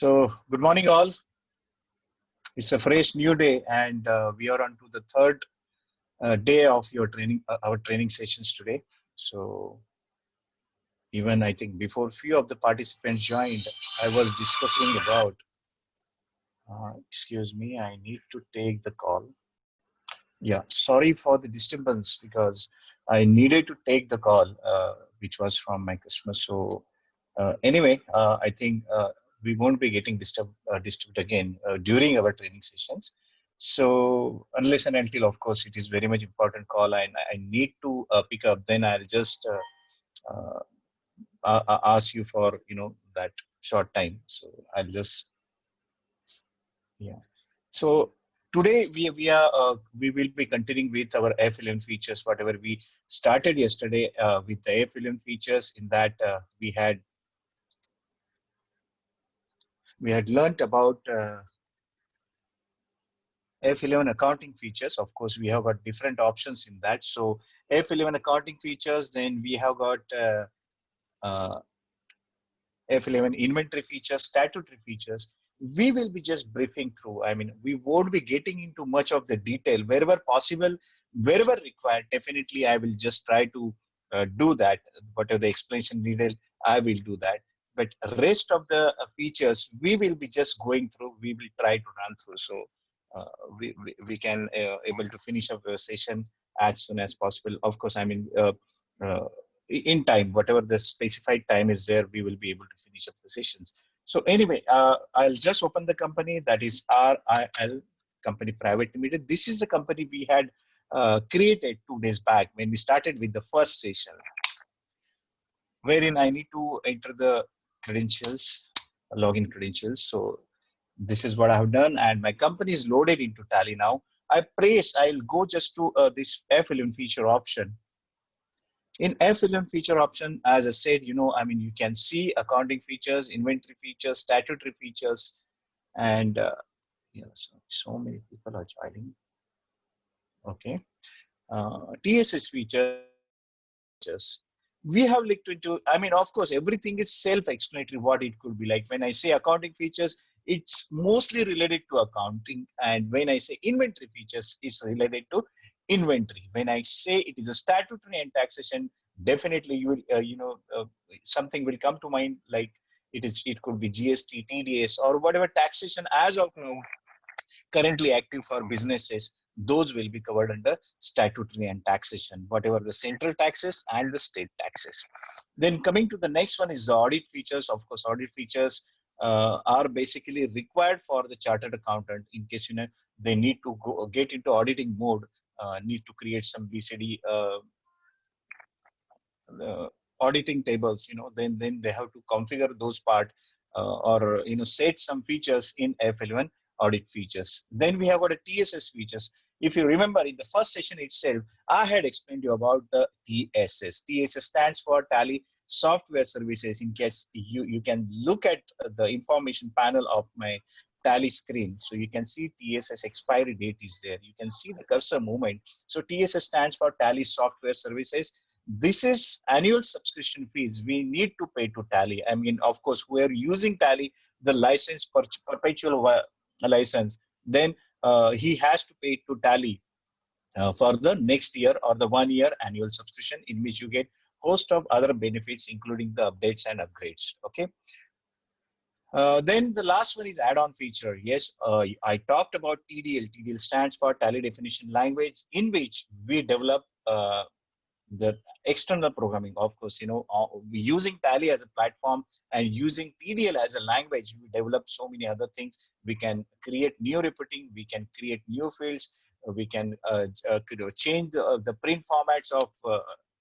Good morning, all. It's a fresh new day, and we are on to the third day of your training, our training sessions today. So, even I think before few of the participants joined, I was discussing about. Excuse me, I need to take the call. Yeah, sorry for the disturbance because I needed to take the call, which was from my customer. So, anyway, I think we won't be getting disturbed again during our training sessions. So unless and until, of course, it is very much important call and I need to pick up, then I'll just ask you for that short time. So I'll just yeah. So today we will be continuing with our F11 features, whatever we started yesterday with the F11 features. In that we had learned about F11 accounting features. Of course, we have got different options in that. So F11 accounting features, then we have got uh, F11 inventory features, statutory features. We will be just briefing through. I mean, we won't be getting into much of the detail. Wherever possible, wherever required, definitely I will just try to do that. Whatever the explanation needed, I will do that. But rest of the features, we will be just going through. We will try to run through. So uh, we can able to finish up the session as soon as possible. Of course, I mean, uh, in time, whatever the specified time is there, we will be able to finish up the sessions. So anyway, I'll just open the company, that is RIL Company Private Limited. This is the company we had created 2 days back when we started with the first session, wherein I need to enter the credentials, login credentials. So this is what I have done, and my company is loaded into Tally now. I'll go just to this F11 feature option. In F11 feature option, as I said, I mean, you can see accounting features, inventory features, statutory features, and so many people are joining. Okay. TSS features. We have looked into, I mean, of course, everything is self-explanatory what it could be. Like when I say accounting features, it's mostly related to accounting. And when I say inventory features, it's related to inventory. When I say it is a statutory and taxation, definitely you will, something will come to mind, like it could be GST, TDS, or whatever taxation as of now currently active for businesses. Those will be covered under statutory and taxation, whatever the central taxes and the state taxes. Then coming to the next one is the audit features. Of course, audit features are basically required for the chartered accountant in case they need to get into auditing mode, need to create some BCD auditing tables. Then they have to configure those part or set some features in F11 audit features. Then we have got a TSS features. If you remember in the first session itself, I had explained to you about the TSS. TSS stands for Tally Software Services. In case you can look at the information panel of my Tally screen. So you can see TSS expiry date is there. You can see the cursor movement. So TSS stands for Tally Software Services. This is annual subscription fees we need to pay to Tally. I mean, of course, we're using Tally, the license, perpetual license, then he has to pay to Tally for the next year or the 1 year annual subscription, in which you get host of other benefits, including the updates and upgrades. Okay. Then the last one is add-on feature. Yes, I talked about TDL. TDL stands for Tally Definition Language, in which we develop the external programming. Of course, using Tally as a platform and using TDL as a language, we develop so many other things. We can create new reporting, we can create new fields, we can change the print formats of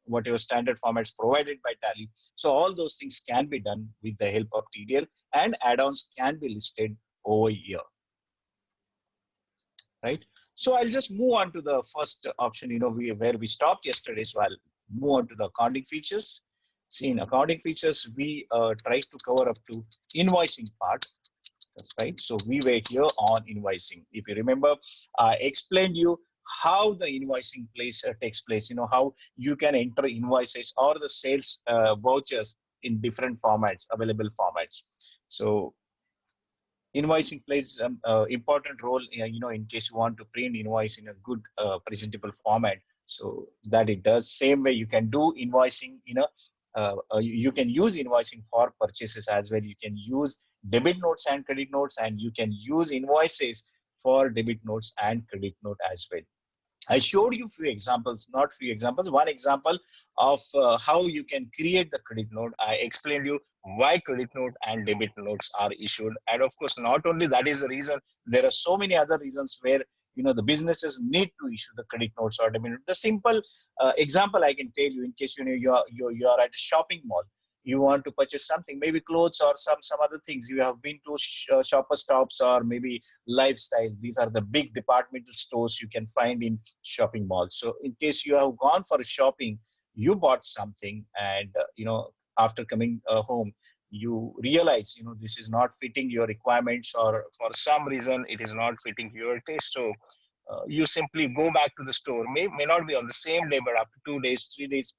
whatever standard formats provided by Tally. So all those things can be done with the help of TDL, and add-ons can be listed over here, right? So I'll just move on to the first option, where we stopped yesterday. So I'll move on to the accounting features. See, in accounting features, we try to cover up to invoicing part. That's right. So we were here on invoicing. If you remember, I explained you how the invoicing takes place, how you can enter invoices or the sales vouchers in different formats, available formats. So Invoicing plays important role, in case you want to print invoice in a good presentable format, so that it does. Same way you can do invoicing, you can use invoicing for purchases as well. You can use debit notes and credit notes, and you can use invoices for debit notes and credit note as well. I showed you few examples, not few examples, one example of how you can create the credit note. I explained you why credit note and debit notes are issued. And of course, not only that is the reason, there are so many other reasons where, the businesses need to issue the credit notes or debit note. The simple example I can tell you, in case you are at a shopping mall, you want to purchase something, maybe clothes or some other things. You have been to shopper stops or maybe lifestyle. These are the big departmental stores you can find in shopping malls. So in case you have gone for shopping, you bought something, and after coming home, you realize this is not fitting your requirements, or for some reason it is not fitting your taste. So you simply go back to the store. May not be on the same day, but after 2 days, 3 days,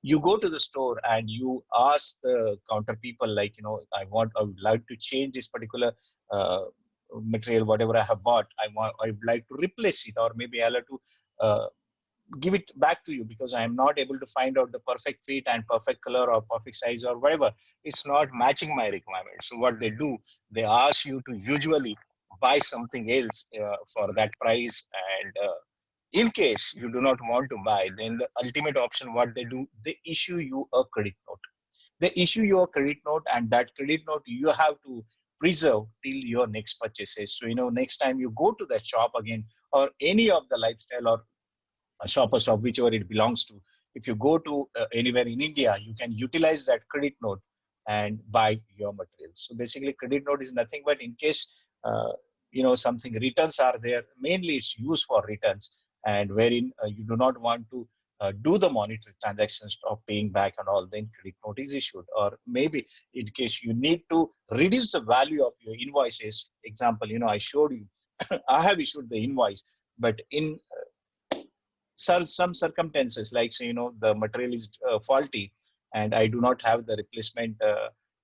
you go to the store and you ask the counter people, like, I would like to change this particular uh, material, whatever I have bought. I would like to replace it, or maybe I'll have to give it back to you, because I am not able to find out the perfect fit and perfect color or perfect size or whatever. It's not matching my requirements. So what they do, they ask you to usually buy something else for that price. And in case you do not want to buy, then the ultimate option, what they do, they issue you a credit note. They issue you a credit note, and that credit note you have to preserve till your next purchases. So, next time you go to that shop again, or any of the lifestyle or a shop or shop, whichever it belongs to. If you go to anywhere in India, you can utilize that credit note and buy your materials. So basically, credit note is nothing but, in case something returns are there. Mainly, it's used for returns, and wherein you do not want to do the monetary transactions of paying back and all, then credit note is issued. Or maybe in case you need to reduce the value of your invoices. Example, I showed you, I have issued the invoice, but in some circumstances, like, say, the material is faulty, and I do not have the replacement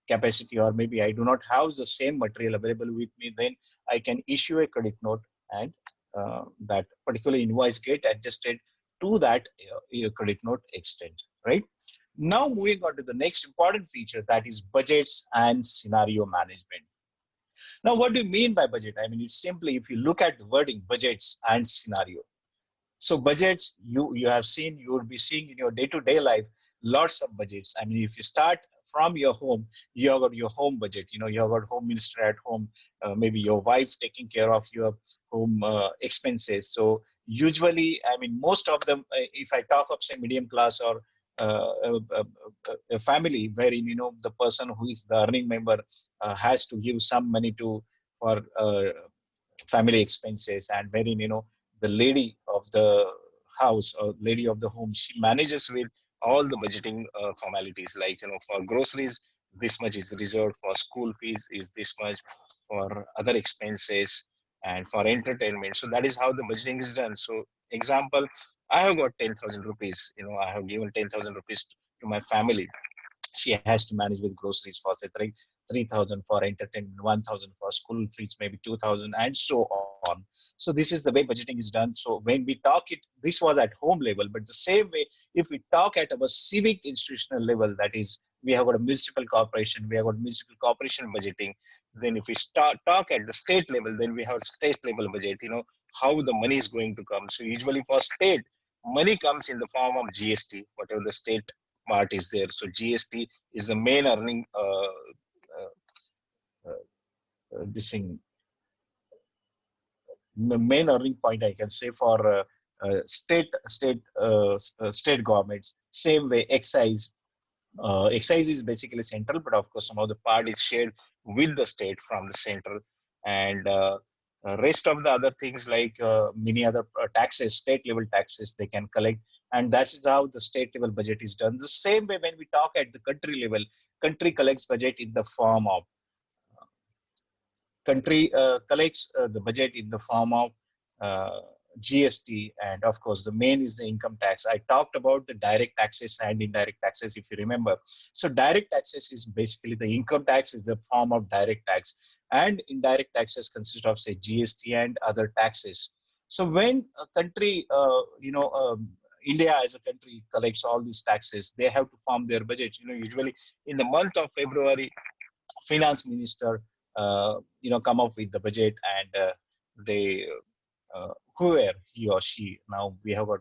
capacity, or maybe I do not have the same material available with me, then I can issue a credit note, and that particular invoice get adjusted to that credit note extent, right? Now, moving on to the next important feature, that is budgets and scenario management. Now, what do you mean by budget? I mean, it's simply, if you look at the wording, budgets and scenario. So budgets, you have seen, you would be seeing in your day-to-day life lots of budgets. I mean, if you start from your home, you have got your home budget. You have got home minister at home, maybe your wife taking care of your home expenses. So usually, I mean, most of them, if I talk of, say, medium class, or a family wherein the person who is the earning member has to give some money to for family expenses, and wherein the lady of the house, or lady of the home, she manages with all the budgeting formalities, like, for groceries this much is reserved, for school fees is this much, for other expenses, and for entertainment. So that is how the budgeting is done. So example, I have got 10,000 rupees, I have given 10,000 rupees to my family. She has to manage with groceries for, say, 3,000 for entertainment, 1,000 for school fees, maybe 2,000, and so on. So this is the way budgeting is done. So when we talk it, this was at home level, but the same way, if we talk at our civic institutional level, that is, we have got a municipal corporation, we have got municipal corporation budgeting. Then if we talk at the state level, then we have state level budget, how the money is going to come. So usually for state, money comes in the form of GST, whatever the state part is there. So GST is the main earning this thing, main earning point, I can say, for state governments. Same way, excise. Excise is basically central, but of course, some of the part is shared with the state from the central, and rest of the other things, like many other taxes, state level taxes, they can collect, and that's how the state level budget is done. The same way, when we talk at the country level, country collects budget in the form of country collects the budget in the form of uh, GST, and of course, the main is the income tax. I talked about the direct taxes and indirect taxes, if you remember. So direct taxes is basically the income tax is the form of direct tax, and indirect taxes consist of, say, GST and other taxes. So when a country, India as a country collects all these taxes, they have to form their budget. Usually in the month of February, finance minister, come up with the budget, and they whoever he or she. Now we have got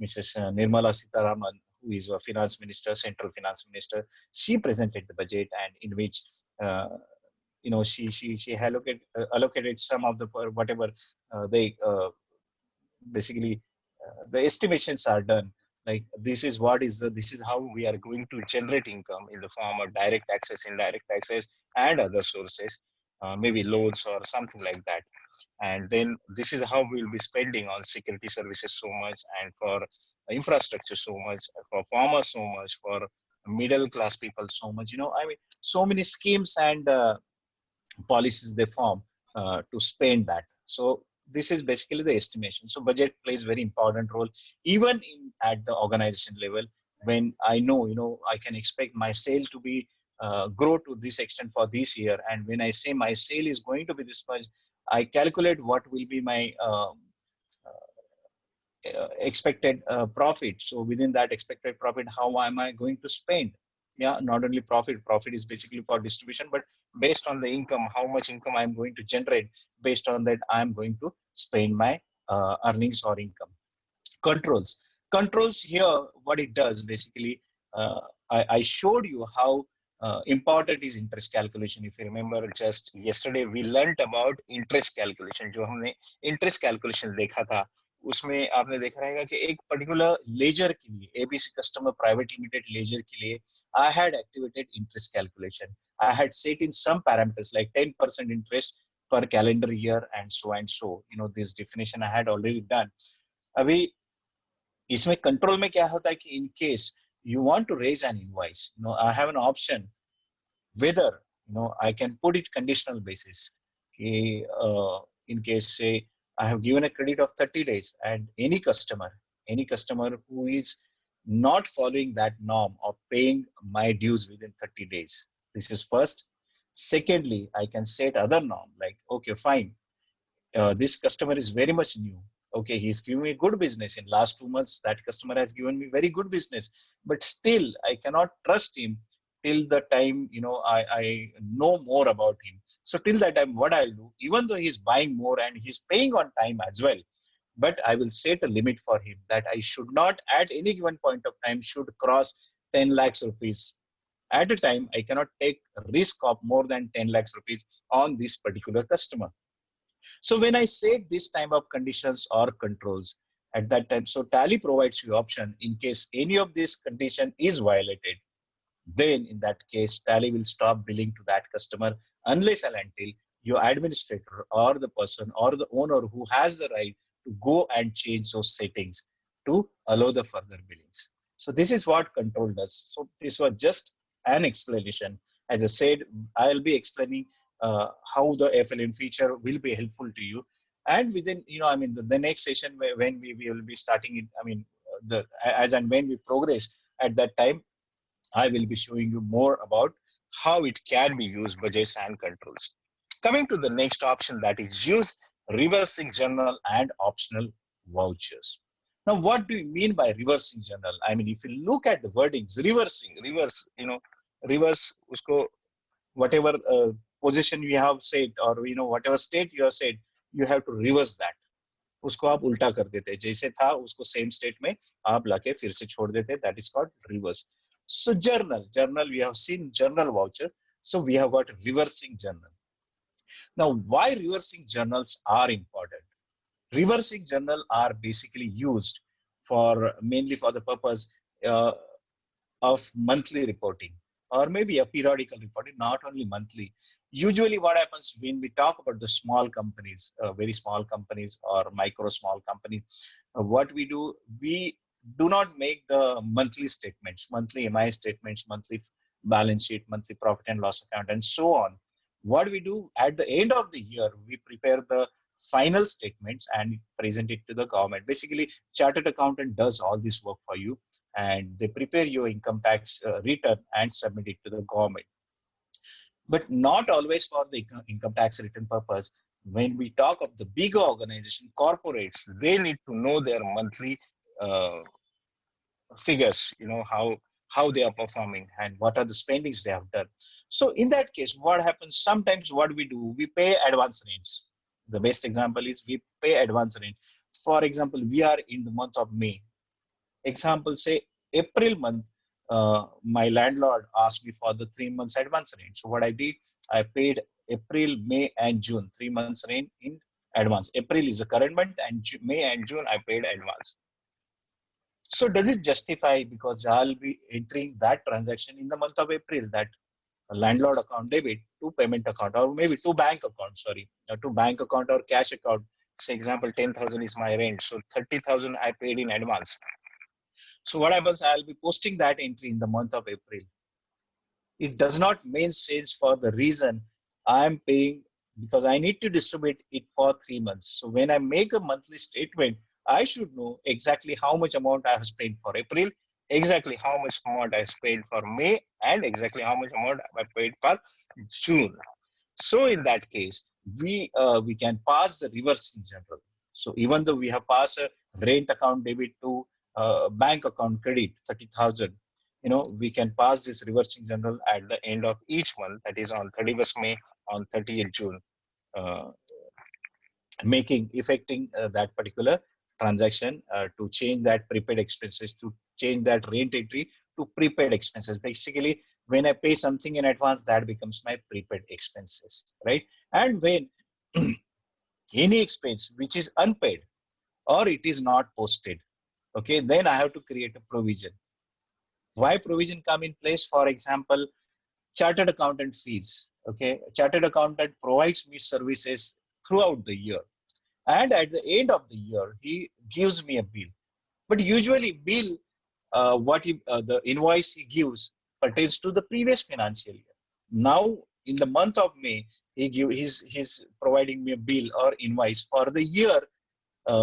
Mrs. Nirmala Sitaraman, who is a finance minister, central finance minister. She presented the budget, and in which she allocated some of the whatever they basically the estimations are done. Like this is how we are going to generate income in the form of direct taxes, indirect taxes, and other sources, maybe loans or something like that. And then this is how we'll be spending on security services so much, and for infrastructure so much, for farmers so much, for middle class people so much. So many schemes and policies they form to spend that. So this is basically the estimation. So budget plays very important role even at the organization level. When I know, I can expect my sale to be grow to this extent for this year, and when I say my sale is going to be this much, I calculate what will be my expected profit. So within that expected profit, how am I going to spend? Yeah, not only profit is basically for distribution, but based on the income, how much income I'm going to generate, based on that I'm going to spend my earnings or income. Controls here, what it does basically, I showed you how important is interest calculation. If you remember, just yesterday we learnt about interest calculation. जो हमने interest calculation देखा था, उसमें आपने देखा रहेगा कि एक पर्टिकुलर लेजर के लिए, ABC customer private limited ledger के लिए, I had activated interest calculation. I had set in some parameters like 10% interest per calendar year and so and so. This definition I had already done. अभी इसमें control में क्या होता है कि in case you want to raise an invoice, I have an option whether I can put it conditional basis. In case, say, I have given a credit of 30 days, and any customer who is not following that norm of paying my dues within 30 days, this is first. Secondly, I can set other norm like, okay, fine, this customer is very much new. Okay, he's giving me good business. In last 2 months, that customer has given me very good business, but still I cannot trust him till the time I know more about him. So till that time, what I'll do, even though he's buying more and he's paying on time as well, but I will set a limit for him that I should not at any given point of time should cross 10 lakhs rupees. At a time, I cannot take a risk of more than 10 lakhs rupees on this particular customer. So when I set this type of conditions or controls at that time, so Tally provides you option in case any of this condition is violated, then in that case, Tally will stop billing to that customer unless and until your administrator or the person or the owner who has the right to go and change those settings to allow the further billings. So this is what control does. So this was just an explanation. As I said, I'll be explaining how the FLN feature will be helpful to you. And within, the next session when we will be starting it, as and when we progress at that time, I will be showing you more about how it can be used, budgets and controls. Coming to the next option, that is use reversing journal and optional vouchers. Now, what do you mean by reversing journal? If you look at the wordings, reverse, usko, whatever position you have said, or whatever state you have said, you have to reverse that. उसको आप उल्टा कर देते, जैसे था उसको same state में आप लाके फिर से छोड़ देते. That is called reverse. So journal, we have seen journal voucher. So we have got reversing journal. Now, why reversing journals are important? Reversing journal are basically used for mainly for the purpose of monthly reporting, or maybe a periodical reporting, not only monthly. Usually what happens when we talk about the small companies, very small companies or micro small companies, what we do not make the monthly statements, monthly MI statements, monthly balance sheet, monthly profit and loss account, and so on. What we do at the end of the year, we prepare the final statements and present it to the government. Basically, chartered accountant does all this work for you, and they prepare your income tax return and submit it to the government. But not always for the income tax return purpose. When we talk of the bigger organization, corporates, they need to know their monthly uh, figures, how they are performing and what are the spendings they have done. So in that case, what happens sometimes, what we do, we pay advance rents. The best example is we pay advance rent. For example, we are in the month of May. Example, say April month, my landlord asked me for the 3 months advance rent. So what I did, I paid April, May, and June, 3 months rent in advance. April is the current month, and May and June I paid advance. So does it justify, because I'll be entering that transaction in the month of April, that landlord account debit to payment account, or maybe to bank account, to bank account or cash account. Say example, 10,000 is my rent, so 30,000 I paid in advance. So what happens, I'll be posting that entry in the month of April. It does not make sense for the reason I'm paying, because I need to distribute it for 3 months. So when I make a monthly statement, I should know exactly how much amount I have spent for April, exactly how much amount I spent for May, and exactly how much amount I paid for June. So in that case, we can pass the reverse in general. So even though we have passed a rent account debit to bank account credit 30,000, we can pass this reverse in general at the end of each month, that is on 31st May, on 30th June, uh, effecting that particular transaction to change that prepaid expenses, to change that rent entry to prepaid expenses. Basically, when I pay something in advance, that becomes my prepaid expenses, right? And when any expense which is unpaid or it is not posted, okay, then I have to create a provision. Why provision come in place? For example, chartered accountant fees. Okay, chartered accountant provides me services throughout the year, and at the end of the year, he gives me a bill. But usually, bill the invoice he gives pertains to the previous financial year. Now, in the month of May, he's providing me a bill or invoice for the year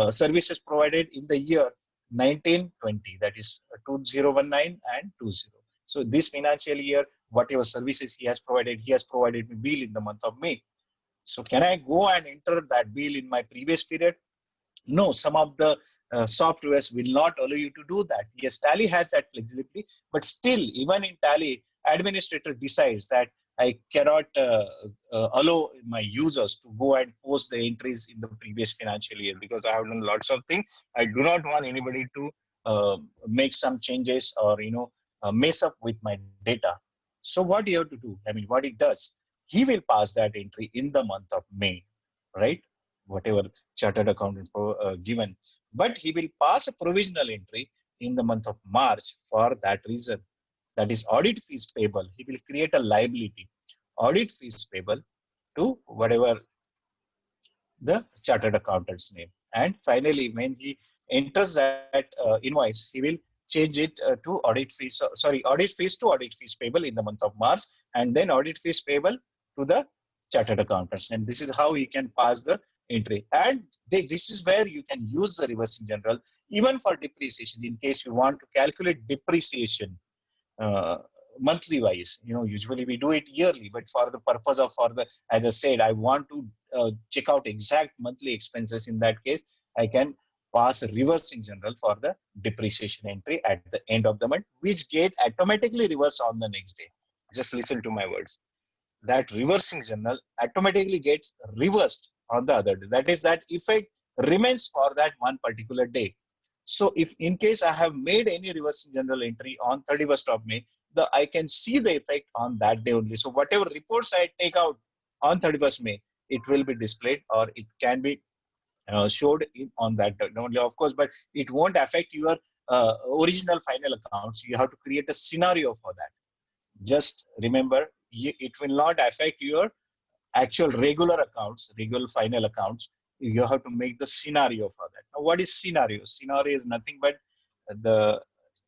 services provided in the year 1920, that is 2019 and 20. So this financial year, whatever services he has provided me bill in the month of May. So can I go and enter that bill in my previous period? No, some of the softwares will not allow you to do that. Yes, Tally has that flexibility, but still, even in Tally, administrator decides that I cannot allow my users to go and post the entries in the previous financial year, because I have done lots of things. I do not want anybody to make some changes or mess up with my data. So what you have to do? I mean, what it does, he will pass that entry in the month of May, right? Whatever chartered accountant given, but he will pass a provisional entry in the month of March for that reason. That is audit fees payable. He will create a liability, audit fees payable to whatever the chartered accountant's name. And finally, when he enters that invoice, he will change it to audit fees, audit fees to audit fees payable in the month of March, and then audit fees payable to the chartered accountants. And this is how he can pass the entry. And this is where you can use the reverse in general, even for depreciation, in case you want to calculate depreciation uh, monthly wise. Usually we do it yearly, but for the purpose of, as I said, I want to check out exact monthly expenses. In that case, I can pass a reverse in general for the depreciation entry at the end of the month, which get automatically reversed on the next day. Just listen to my words. That reversing journal automatically gets reversed on the other day. That is, that effect remains for that one particular day. So if in case I have made any reversing journal entry on 31st of May, I can see the effect on that day only. So whatever reports I take out on 31st May, it will be displayed, or it can be showed on that only, of course, but it won't affect your original final accounts. You have to create a scenario for that. Just remember, it will not affect your actual regular accounts, regular final accounts. You have to make the scenario for that. Now, what is scenario? Scenario is nothing but the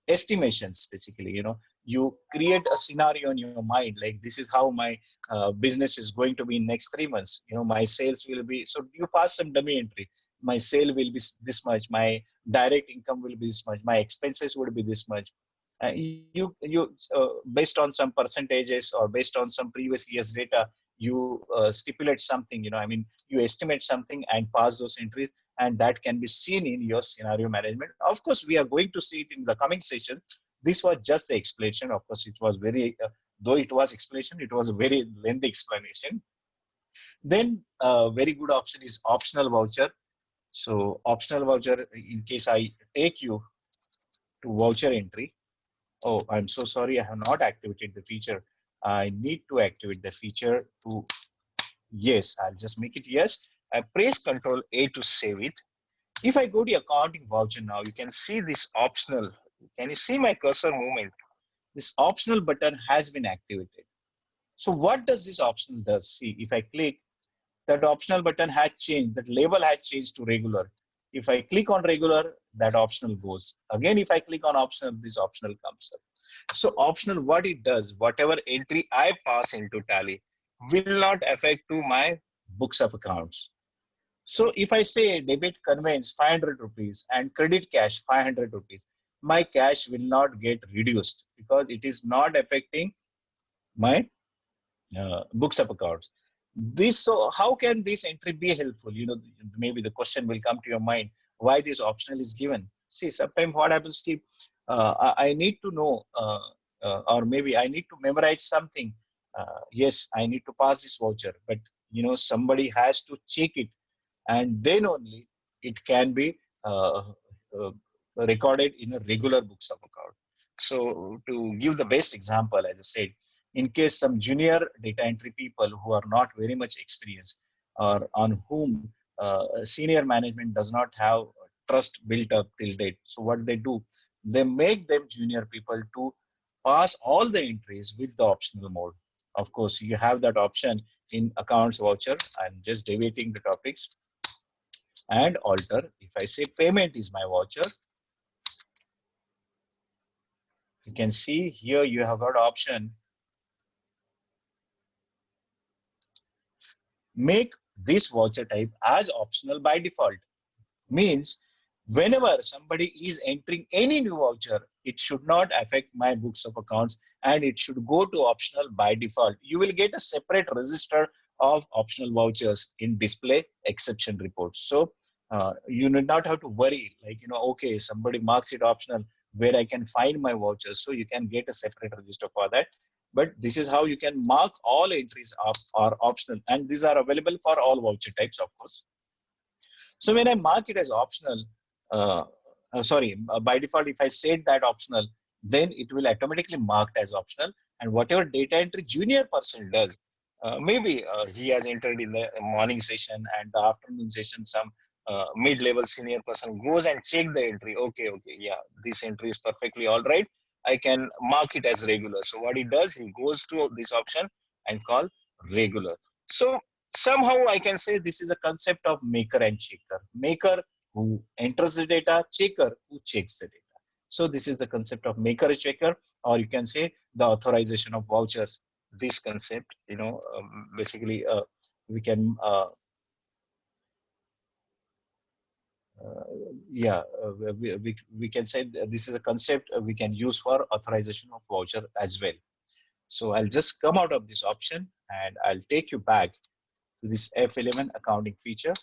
estimations. Basically, you create a scenario in your mind, like this is how my business is going to be in next 3 months. My sales will be, so you pass some dummy entry. My sale will be this much, my direct income will be this much, my expenses would be this much. Based on some percentages or based on some previous year's data, you stipulate something, you estimate something and pass those entries, and that can be seen in your scenario management. Of course, we are going to see it in the coming sessions. This was just the explanation. Of course, it was very, though it was explanation, it was a very lengthy explanation. Then very good option is optional voucher. So optional voucher, in case I take you to voucher entry. Oh, I'm so sorry, I have not activated the feature. I need to activate the feature to, yes, I'll just make it yes. I press Control A to save it. If I go to accounting voucher now, you can see this optional. Can you see my cursor movement? This optional button has been activated. So what does this optional does? See, if I click, that optional button has changed. That label has changed to regular. If I click on regular, that optional goes. Again, if I click on optional, this optional comes up. So optional, what it does, whatever entry I pass into Tally will not affect to my books of accounts. So if I say debit conveys 500 rupees and credit cash 500 rupees, my cash will not get reduced because it is not affecting my books of accounts. So how can this entry be helpful? Maybe the question will come to your mind, why this optional is given. See, sometimes what happens, Steve, I need to know, or maybe I need to memorize something. Yes, I need to pass this voucher, but somebody has to check it, and then only it can be uh, recorded in a regular books of account. So to give the best example, as I said, in case some junior data entry people who are not very much experienced, or on whom senior management does not have trust built up till date. So what they do, they make them junior people to pass all the entries with the optional mode. Of course, you have that option in accounts voucher. I'm just deviating the topics and alter. If I say payment is my voucher, you can see here you have got option, make this voucher type as optional by default. Means whenever somebody is entering any new voucher, it should not affect my books of accounts and it should go to optional by default. You will get a separate register of optional vouchers in display exception reports. So you need not have to worry, like, okay, somebody marks it optional, where I can find my vouchers. So you can get a separate register for that. But this is how you can mark all entries are optional, and these are available for all voucher types, of course. So when I mark it as optional, by default, if I set that optional, then it will automatically marked as optional. And whatever data entry junior person does, maybe he has entered in the morning session and the afternoon session, some mid-level senior person goes and check the entry. Okay, yeah, this entry is perfectly all right. I can mark it as regular. So what he does, he goes to this option and call regular. So somehow I can say this is a concept of maker and checker. Maker who enters the data, checker who checks the data. So this is the concept of maker and checker, or you can say the authorization of vouchers. This concept, basically we can, yeah, we can say this is a concept we can use for authorization of voucher as well. So I'll just come out of this option and I'll take you back to this F11 accounting feature.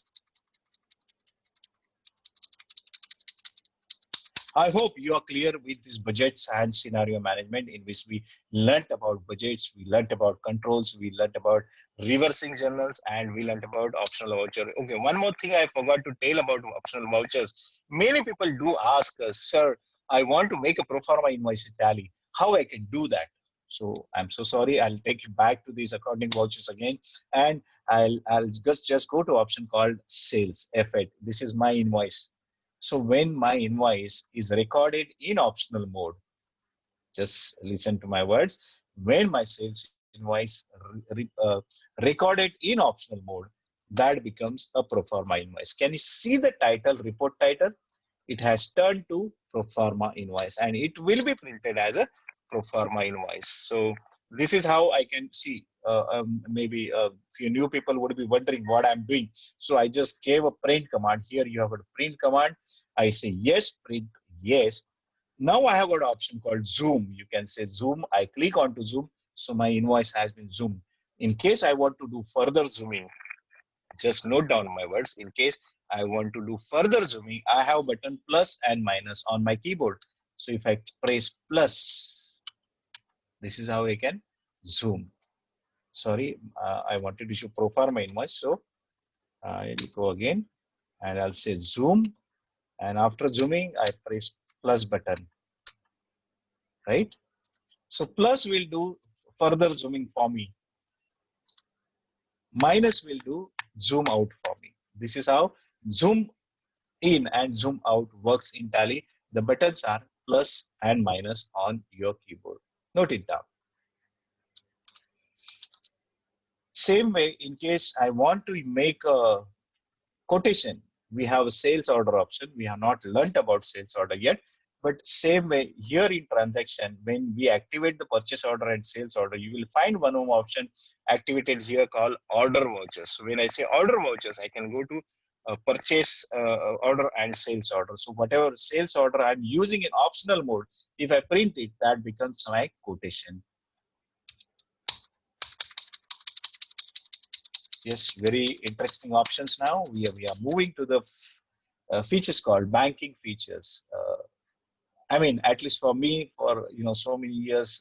I hope you are clear with this budgets and scenario management, in which we learnt about budgets, we learnt about controls, we learnt about reversing journals, and we learnt about optional voucher. Okay, one more thing I forgot to tell about optional vouchers. Many people do ask us, sir, I want to make a pro forma invoice in Tally. How I can do that? So I'm so sorry. I'll take you back to these accounting vouchers again, and I'll just go to option called sales F8. This is my invoice. So when my invoice is recorded in optional mode, just listen to my words. When my sales invoice recorded in optional mode, that becomes a pro forma invoice. Can you see the title, report title? it has turned to pro forma invoice, and it will be printed as a pro forma invoice. So this is how I can see. Maybe a few new people would be wondering what I'm doing. So I just gave a print command. Here you have a print command. I say yes, print yes. Now I have got an option called zoom. You can say zoom. I click on to zoom. So my invoice has been zoomed. In case I want to do further zooming, just note down my words. In case I want to do further zooming, I have button plus and minus on my keyboard. So if I press plus, this is how I can zoom. Sorry, I wanted to show pro forma invoice. So I'll go again and I'll say zoom. And after zooming, I press plus button, right? So plus will do further zooming for me. Minus will do zoom out for me. This is how zoom in and zoom out works in Tally. The buttons are plus and minus on your keyboard. Note it down. Same way, in case I want to make a quotation, we have a sales order option. We have not learnt about sales order yet, but same way here in transaction, when we activate the purchase order and sales order, you will find one more option activated here called order vouchers. So when I say order vouchers, I can go to purchase order and sales order. So whatever sales order I'm using in optional mode, if I print it, that becomes my quotation. Yes, very interesting options now. We are moving to the features called banking features. I mean, at least for me, for so many years,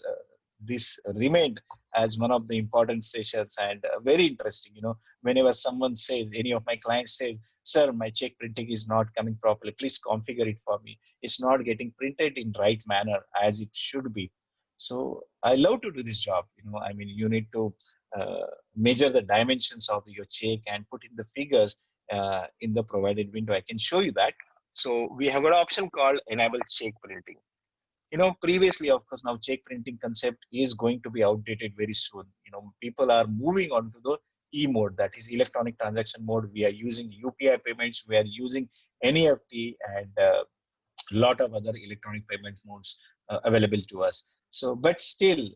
this remained as one of the important sessions and very interesting. Whenever someone says, any of my clients say, "Sir, my check printing is not coming properly. Please configure it for me. It's not getting printed in right manner as it should be." So I love to do this job. I mean, you need to measure the dimensions of your check and put in the figures in the provided window. I can show you that. So we have an option called enable check printing. Previously, of course, now check printing concept is going to be outdated very soon. People are moving on to the E mode, that is electronic transaction mode. We are using UPI payments. We are using NEFT and lot of other electronic payment modes available to us. So, but still,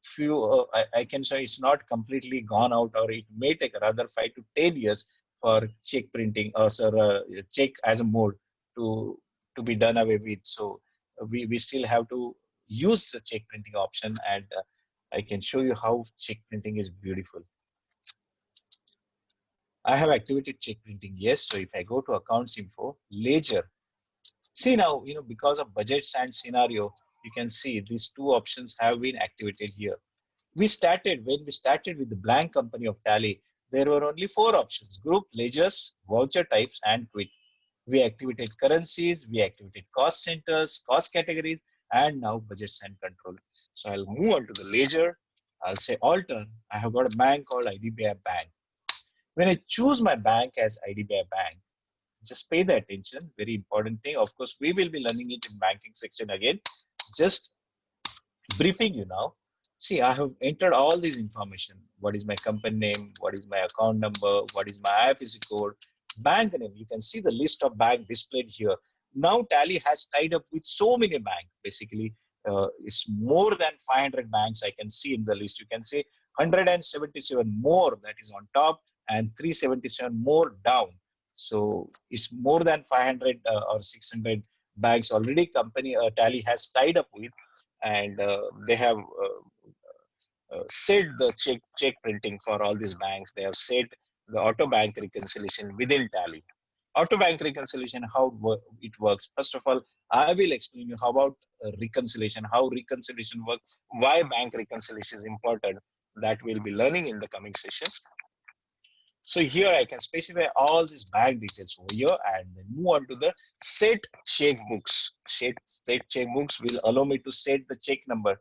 few I can say it's not completely gone out, or it may take rather 5 to 10 years for check printing or check as a mode to be done away with. So we still have to use the check printing option, and I can show you how check printing is beautiful. I have activated check printing. Yes. So if I go to accounts info, ledger. See now, because of budgets and scenario, you can see these two options have been activated here. When we started with the blank company of Tally, there were only 4 options: group, ledgers, voucher types, and quit. We activated currencies, we activated cost centers, cost categories, and now budgets and control. So I'll move on to the ledger. I'll say alter. I have got a bank called IDBI Bank. When I choose my bank as IDBI Bank, just pay the attention. Very important thing. Of course, we will be learning it in banking section again. Just briefing you now. See, I have entered all this information. What is my company name? What is my account number? What is my IFSC code? Bank name. You can see the list of bank displayed here. Now Tally has tied up with so many banks. Basically, it's more than 500 banks I can see in the list. You can see 177 more that is on top and 377 more down. So it's more than 500 or 600 banks already Tally has tied up with, and they have set the check printing for all these banks. They have set the auto bank reconciliation within Tally. Auto bank reconciliation, how it works. First of all, I will explain you how about reconciliation, how reconciliation works, why bank reconciliation is important. That we'll be learning in the coming sessions. So here I can specify all these bank details over here and then move on to the set checkbooks. Set checkbooks will allow me to set the check number.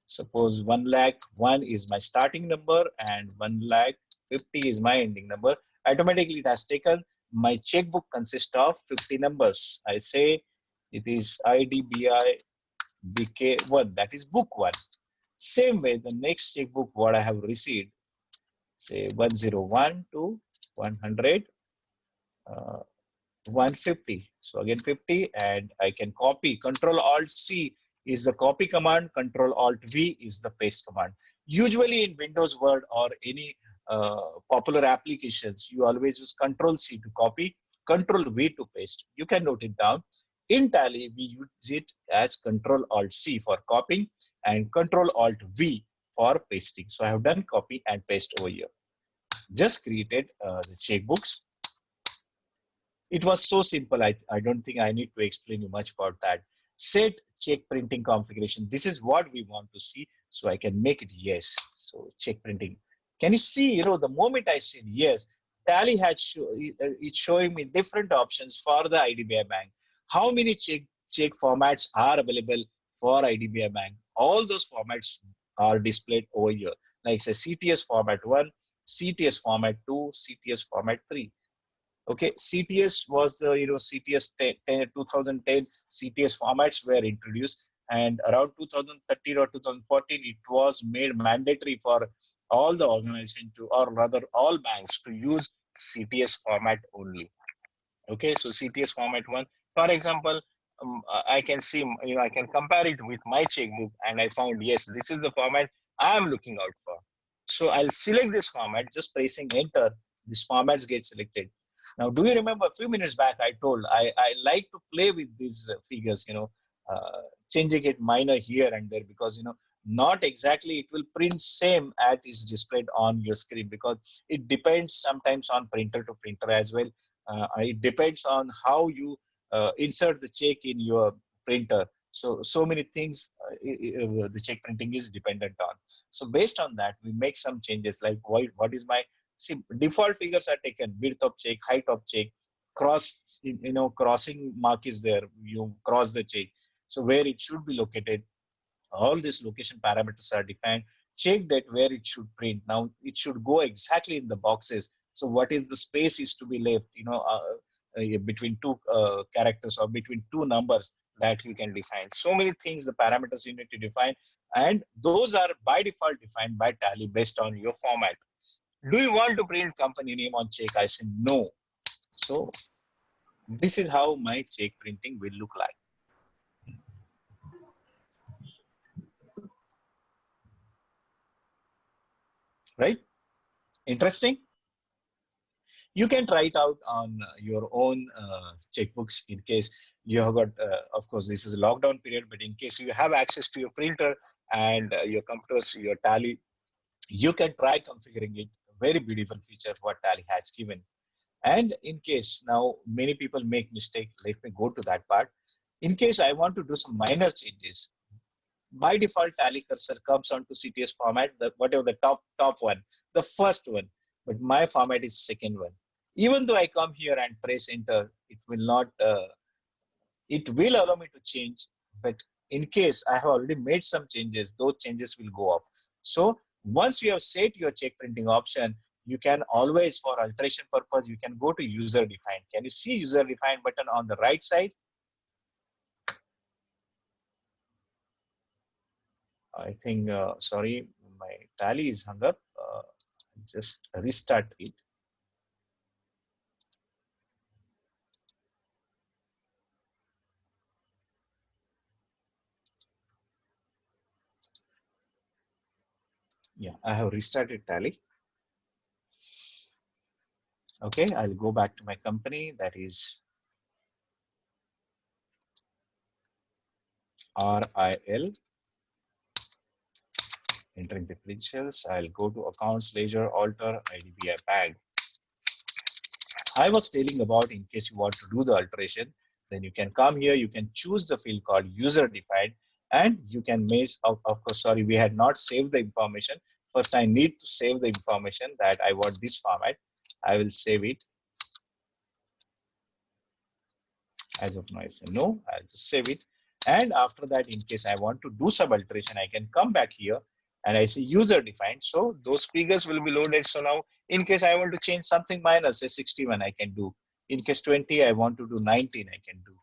Suppose 1,01,000 is my starting number and 1,50,000 is my ending number. Automatically it has taken my checkbook consists of 50 numbers. I say it is IDBI BK1, that is book 1. Same way, the next checkbook what I have received, say 101 to 100. 150. So again 50, and I can copy. Control Alt C is the copy command. Control Alt V is the paste command. Usually in Windows Word or any popular applications, you always use Control C to copy, Control V to paste. You can note it down. In Tally, we use it as Control Alt C for copying and Control Alt V for pasting. So I have done copy and paste over here. Just created the checkbooks. It was so simple. I don't think I need to explain you much about that. Set check printing configuration. This is what we want to see. So I can make it yes. So check printing. Can you see, the moment I said yes, Tally has it's showing me different options for the IDBI Bank. How many check formats are available for IDBI Bank? All those formats are displayed over here. Like say CTS format 1, CTS format 2, CTS format 3. Okay, CTS was the CTS 2010 CTS formats were introduced, and around 2013 or 2014 it was made mandatory for all the organization to, or rather all banks to use CTS format only. Okay, so CTS format 1, for example, I can see, I can compare it with my checkbook, and I found yes, this is the format I am looking out for. So I'll select this format, just pressing enter. This formats get selected. Now, do you remember a few minutes back I told I like to play with these figures, changing it minor here and there, because not exactly it will print same as is displayed on your screen, because it depends sometimes on printer to printer as well. It depends on how you insert the check in your printer. So many things the check printing is dependent on. So based on that, we make some changes, like what is my default figures are taken: width of check, height of check, crossing mark is there. You cross the check. So where it should be located, all these location parameters are defined. Check that where it should print. Now it should go exactly in the boxes. So what is the space is to be left, between two characters or between two numbers, that you can define. So many things, the parameters you need to define, and those are by default defined by Tally based on your format. Do you want to print company name on check? I say no. So this is how my check printing will look like. Right? Interesting. You can try it out on your own checkbooks in case you have got, of course, this is a lockdown period, but in case you have access to your printer and your computers, your Tally, you can try configuring it. Very beautiful feature what Tally has given. And in case now many people make mistake, let me go to that part. In case I want to do some minor changes, by default Tally cursor comes onto CTS format, whatever the top one, the first one, but my format is second one. Even though I come here and press enter, it will not, it will allow me to change, but in case I have already made some changes, those changes will go off. So once you have set your check printing option, you can always, for alteration purpose, you can go to user defined. Can you see user defined button on the right side? I think, sorry, my Tally is hung up. Just restart it. Yeah, I have restarted Tally. Okay, I'll go back to my company, that is RIL. Entering the credentials, I'll go to accounts, ledger, alter, IDBI Bank. I was telling about, in case you want to do the alteration, then you can come here, you can choose the field called user defined, and you can make, of course, sorry, we had not saved the information. First, I need to save the information that I want this format. I will save it. As of now, I say no, I'll just save it. And after that, in case I want to do some alteration, I can come back here and I say user defined. So those figures will be loaded. So now, in case I want to change something minor, say 61, I can do. In case 20, I want to do 19, I can do.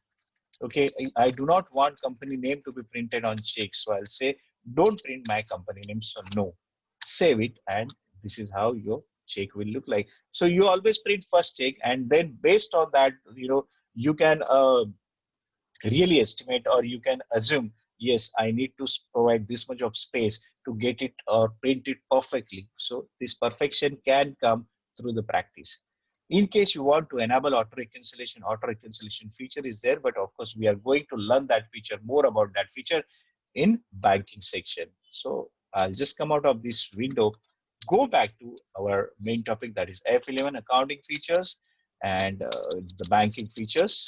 Okay, I do not want company name to be printed on check. So I'll say, don't print my company name. So no, save it. And this is how your check will look like. So you always print first check, and then based on that, you can really estimate, or you can assume, yes, I need to provide this much of space to get it or print it perfectly. So this perfection can come through the practice. In case you want to enable auto reconciliation feature is there, but of course we are going to learn that feature, more about that feature in banking section. So I'll just come out of this window, go back to our main topic, that is F11 accounting features and the banking features.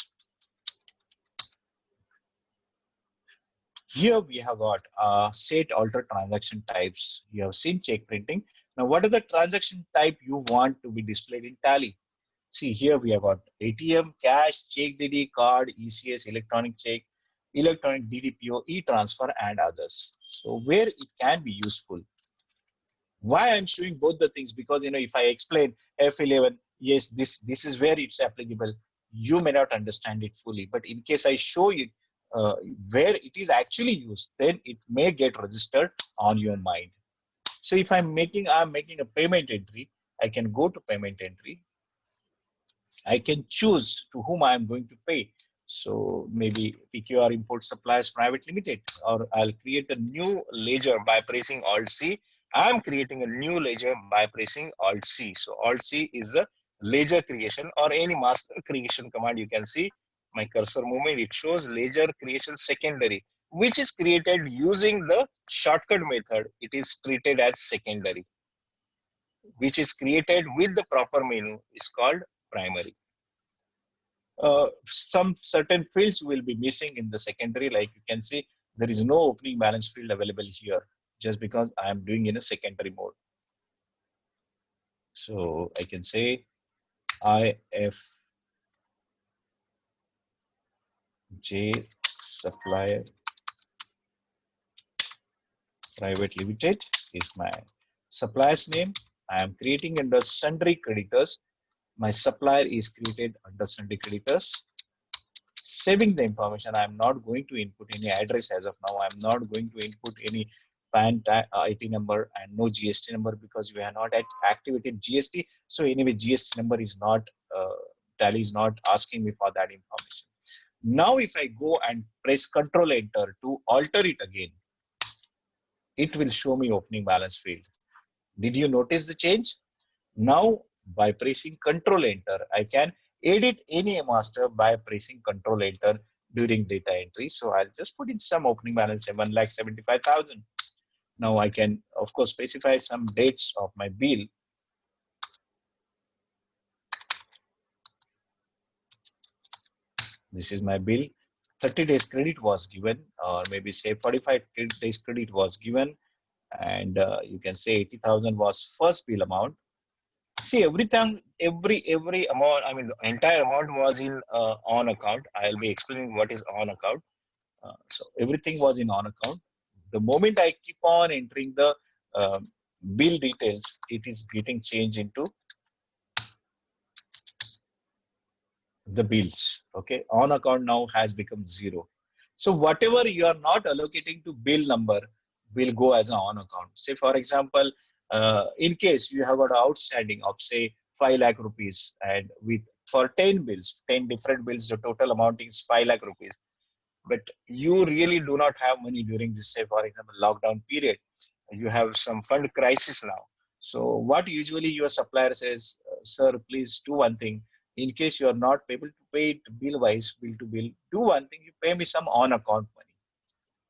Here we have got set alter transaction types. You have seen check printing. Now, what is the transaction type you want to be displayed in Tally? See, here we have got ATM, cash, check DD, card, ECS, electronic check, electronic DDPO, e-transfer, and others. So where it can be useful. Why I'm showing both the things? Because, if I explain F11, yes, this is where it's applicable. You may not understand it fully, but in case I show you where it is actually used, then it may get registered on your mind. So if I'm making a payment entry, I can go to payment entry. I can choose to whom I am going to pay. So maybe PQR Import Suppliers Private Limited, or I'll create a new ledger by pressing Alt C. I'm creating a new ledger by pressing Alt C. So Alt C is a ledger creation, or any master creation command. You can see my cursor movement. It shows ledger creation secondary, which is created using the shortcut method. It is treated as secondary, which is created with the proper menu is called primary. Some certain fields will be missing in the secondary. Like you can see, there is no opening balance field available here, just because I am doing in a secondary mode. So I can say IFJ Supplier Private Limited is my supplier's name. I am creating under sundry creditors. My supplier is created under sundry creditors. Saving the information. I'm not going to input any address as of now. I'm not going to input any PAN IT number and no GST number, because we are not activated GST. So anyway, GST number is not, Tally is not asking me for that information. Now, if I go and press Control Enter to alter it again, it will show me opening balance field. Did you notice the change? Now, by pressing Control Enter, I can edit any master by pressing Control Enter during data entry. So I'll just put in some opening balance, 1,75,000. Now I can, of course, specify some dates of my bill. This is my bill. 30 days credit was given, or maybe say 45 days credit was given. And you can say 80,000 was first bill amount. See, every amount, I mean, the entire amount was in on account. I'll be explaining what is on account. So everything was in on account. The moment I keep on entering the bill details, it is getting changed into the bills. Okay, on account now has become 0. So whatever you are not allocating to bill number will go as an on account. Say for example, in case you have got outstanding of say 5 lakh rupees, and with for 10 bills, 10 different bills, the total amount is 5 lakh rupees. But you really do not have money during this, say for example, lockdown period. You have some fund crisis now. So what usually your supplier says, sir, please do one thing. In case you are not able to pay it bill wise, bill to bill, do one thing, you pay me some on account money,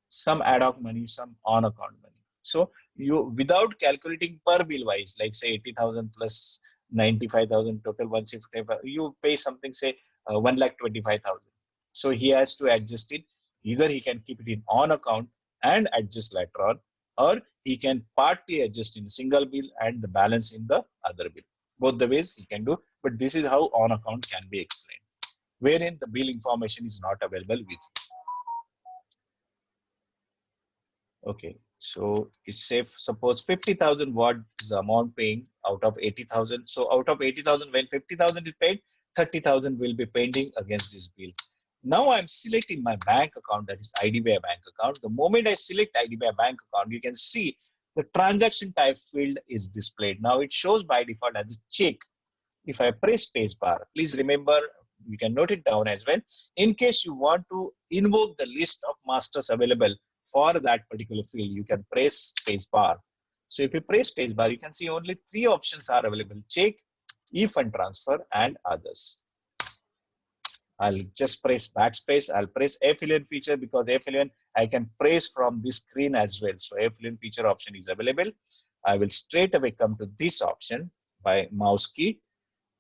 some ad hoc money, some on account money. So you, without calculating per bill wise, like say 80,000 plus 95,000 total 165, you pay something, say 1,25,000. So he has to adjust it. Either he can keep it in on account and adjust later on, or he can partly adjust in a single bill and the balance in the other bill. Both the ways he can do, but this is how on account can be explained, wherein the bill information is not available with you. Okay, so it's safe. Suppose 50,000 what is the amount paying out of 80,000. So out of 80,000, when 50,000 is paid, 30,000 will be pending against this bill. Now I'm selecting my bank account, that is IDBI bank account. The moment I select IDBI bank account, you can see the transaction type field is displayed. Now it shows by default as a check. If I press spacebar, please remember, you can note it down as well. In case you want to invoke the list of masters available for that particular field, you can press spacebar. So if you press spacebar, you can see only 3 options are available: check, e-fund transfer, and others. I'll just press backspace. I'll press F11 feature because F11 I can press from this screen as well. So F11 feature option is available. I will straight away come to this option by mouse key.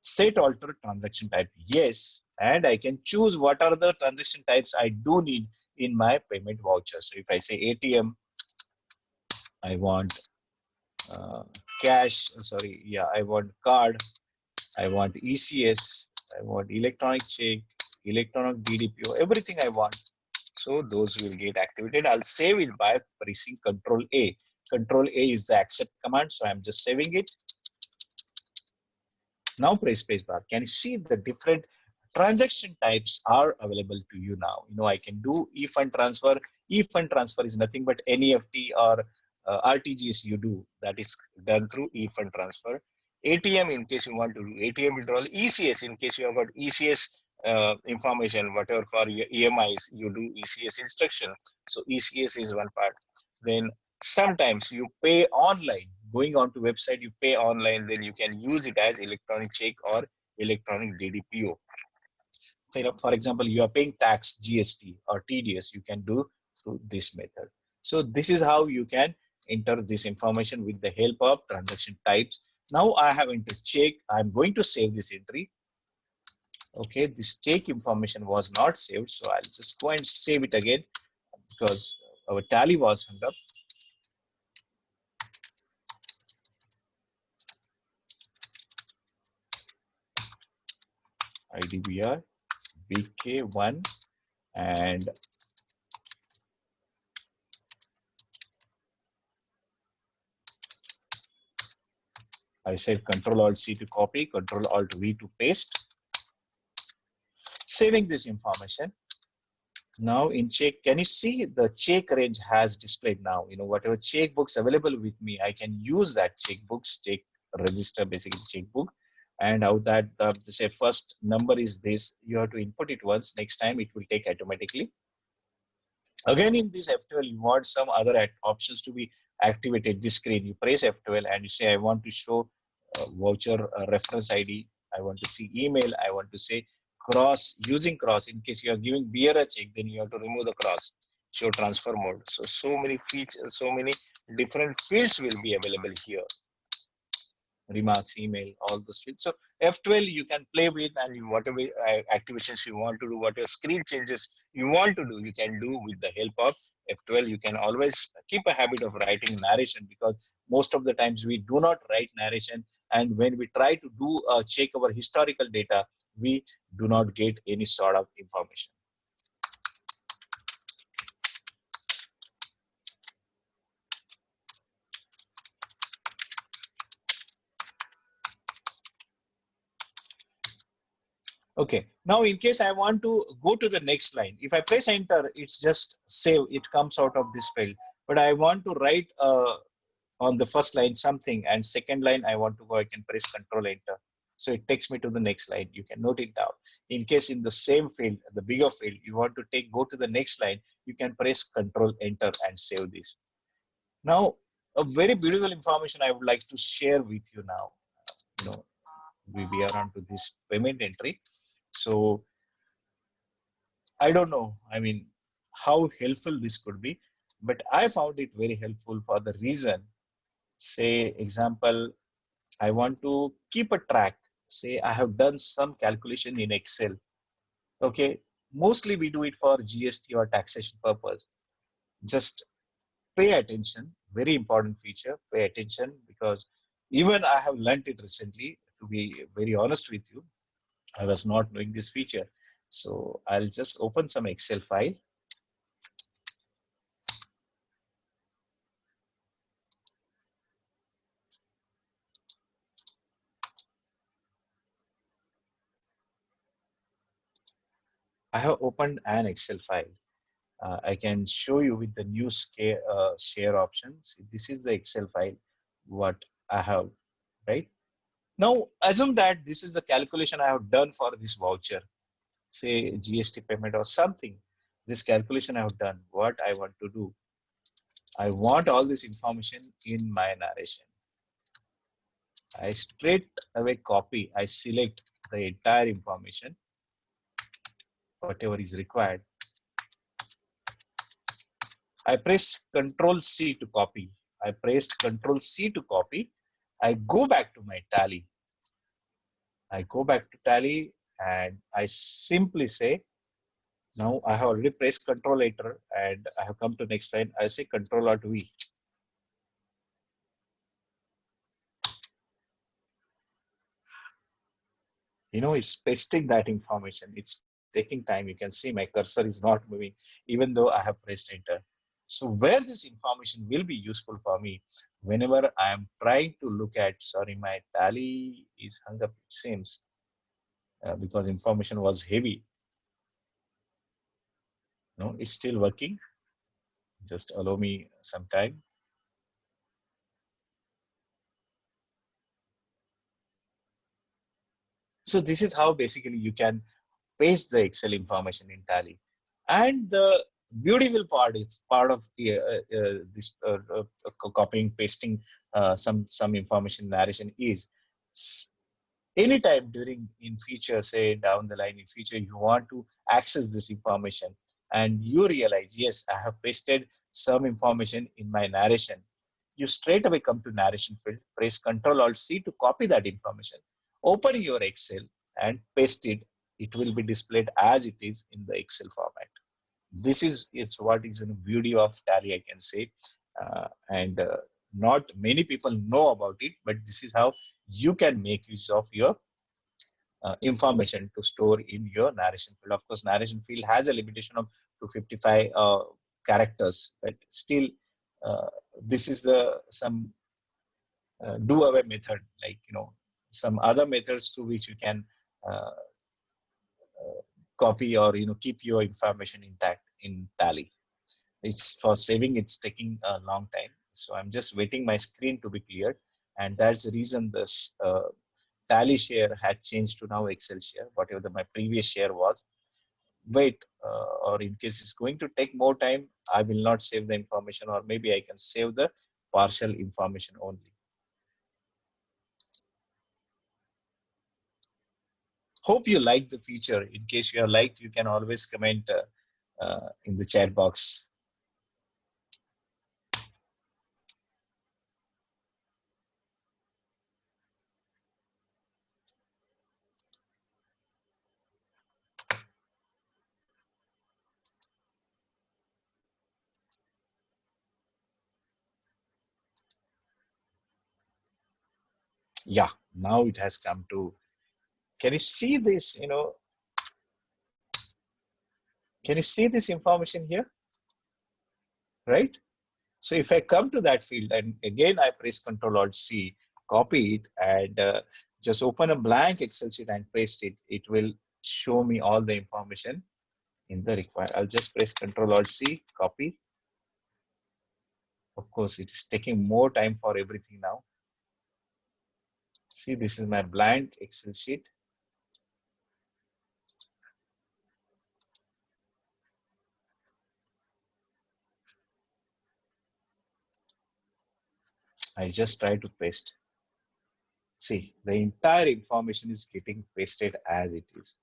Set alter transaction type, yes, and I can choose what are the transaction types I do need in my payment voucher. So if I say ATM, I want cash, sorry, yeah, I want card, I want ECS, I want electronic check, electronic DDPO, everything I want. So those will get activated. I'll save it by pressing Control A. Control A is the accept command, so I'm just saving it. Now press spacebar. Can you see the different transaction types are available to you now? I can do e-fund transfer. E-fund transfer is nothing but NEFT or RTGS you do. That is done through e-fund transfer. ATM in case you want to do ATM withdrawal. ECS in case you have got ECS information, whatever for your EMIs, you do ECS instruction. So ECS is one part. Then sometimes you pay online, going on to website, you pay online, then you can use it as electronic check or electronic DDPO. So, for example, you are paying tax, GST or TDS, you can do through this method. So this is how you can enter this information with the help of transaction types. Now I have entered check. I'm going to save this entry. Okay, this check information was not saved, so I'll just go and save it again because our tally was hung up. IDBR BK1 and I said Control Alt C to copy, Control Alt V to paste. Saving this information. Now in check, can you see the check range has displayed now? Whatever checkbooks available with me, I can use that checkbooks, check register, basically checkbook. And how that say first number is this, you have to input it once, next time it will take automatically. Again, in this F12, you want some other options to be activated. This screen, you press F12 and you say, I want to show voucher reference ID. I want to see email. I want to say cross, using cross. In case you are giving bearer check, then you have to remove the cross, show transfer mode. So many features, so many different fields will be available here. Remarks, email, all those fields. So F12 you can play with, and whatever activations you want to do, whatever screen changes you want to do, you can do with the help of F12. You can always keep a habit of writing narration because most of the times we do not write narration, and when we try to do check our historical data, we do not get any sort of information. Okay, now in case I want to go to the next line, if I press enter, it's just save, it comes out of this field. But I want to write on the first line something, and second line I want to go, I can press control enter. So it takes me to the next line. You can note it down. In case in the same field, the bigger field, you want to go to the next line, you can press control enter and save this. Now, a very beautiful information I would like to share with you now. We are on to this payment entry. So I don't know, I mean, how helpful this could be, but I found it very helpful for the reason, say, example, I want to keep a track. Say, I have done some calculation in Excel. Okay, mostly we do it for GST or taxation purpose. Just pay attention, very important feature, pay attention, because even I have learned it recently, to be very honest with you. I was not knowing this feature. So I'll just open some Excel file. I have opened an Excel file. I can show you with the new share options. This is the Excel file what I have, right? Now assume that this is the calculation I have done for this voucher, say GST payment or something. This calculation I have done. What I want to do, I want all this information in my narration. I straight away copy, I select the entire information, whatever is required. I press Control C to copy. I pressed Control C to copy. I go back to my Tally. I go back to Tally and I simply say, now I have already pressed Control Enter and I have come to next line. I say Control Alt V. It's pasting that information. It's taking time. You can see my cursor is not moving, even though I have pressed enter. So where this information will be useful for me, whenever I am trying to look at, sorry, my Tally is hung up, it seems, because information was heavy. No, it's still working. Just allow me some time. So this is how basically you can paste the Excel information in Tally. And the beautiful part is part of this copying, pasting some information narration is anytime during in future, say down the line in future, you want to access this information and you realize, yes, I have pasted some information in my narration. You straight away come to narration field, press Ctrl Alt C to copy that information, open your Excel and paste it. It will be displayed as it is in the Excel format. This is what is the beauty of Tally, I can say. And not many people know about it, but this is how you can make use of your information to store in your narration field. Of course, narration field has a limitation of 255 characters, but still, uh, this is some do away method, like some other methods through which you can uh, copy or keep your information intact in Tally. It's for saving, it's taking a long time. So I'm just waiting my screen to be cleared. And that's the reason this Tally share had changed to now Excel share, whatever my previous share was. Wait, or in case it's going to take more time, I will not save the information, or maybe I can save the partial information only. Hope you like the feature. In case you are liked, you can always comment in the chat box. Yeah, now it has come to, can you see this, can you see this information here, right? So if I come to that field and again I press Ctrl Alt C, copy it and just open a blank Excel sheet and paste it, it will show me all the information in the required. I'll just press Ctrl Alt C, copy. Of course, it is taking more time for everything now. See, this is my blank Excel sheet. I just try to paste. See, the entire information is getting pasted as it is.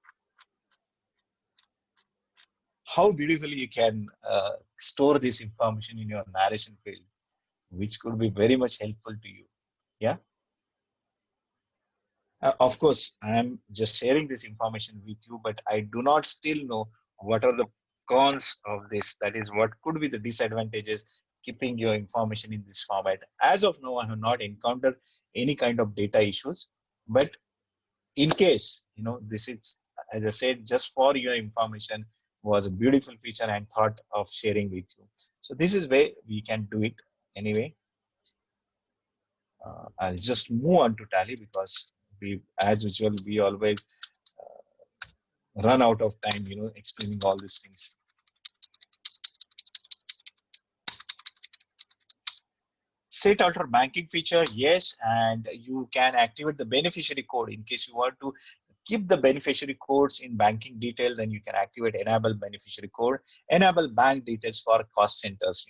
How beautifully you can store this information in your narration field, which could be very much helpful to you. Yeah. Of course, I am just sharing this information with you, but I do not still know what are the cons of this. That is, what could be the disadvantages keeping your information in this format. As of now, I have not encountered any kind of data issues, but in case, this is, as I said, just for your information, was a beautiful feature and thought of sharing with you. So this is where we can do it anyway. I'll just move on to Tally because as usual, we always run out of time, explaining all these things. Set alter banking feature, yes, and you can activate the beneficiary code in case you want to keep the beneficiary codes in banking detail. Then you can activate enable beneficiary code, enable bank details for cost centers.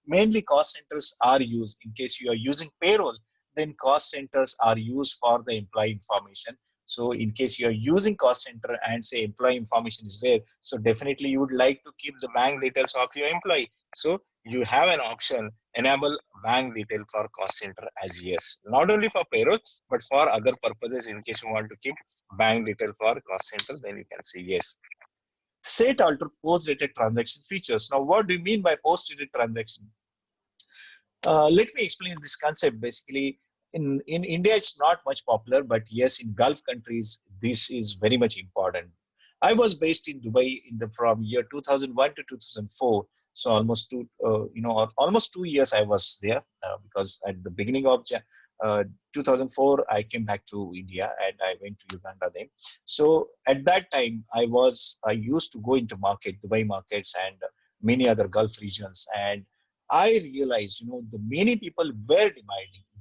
Mainly cost centers are used in case you are using payroll, then cost centers are used for the employee information. So in case you are using cost center and say employee information is there, so definitely you would like to keep the bank details of your employee. So you have an option, enable bank detail for cost center as yes, not only for payroll, but for other purposes. In case you want to keep bank detail for cost center, then you can say yes. Set alter post-dated transaction features. Now, what do you mean by post-dated transaction? Let me explain this concept. Basically, in India, it's not much popular, but yes, in Gulf countries, this is very much important. I was based in Dubai from year 2001 to 2004, so almost almost 2 years I was there because at the beginning of 2004 I came back to India and I went to Uganda then. So at that time I used to go into Dubai markets and many other Gulf regions, and I realized, the many people were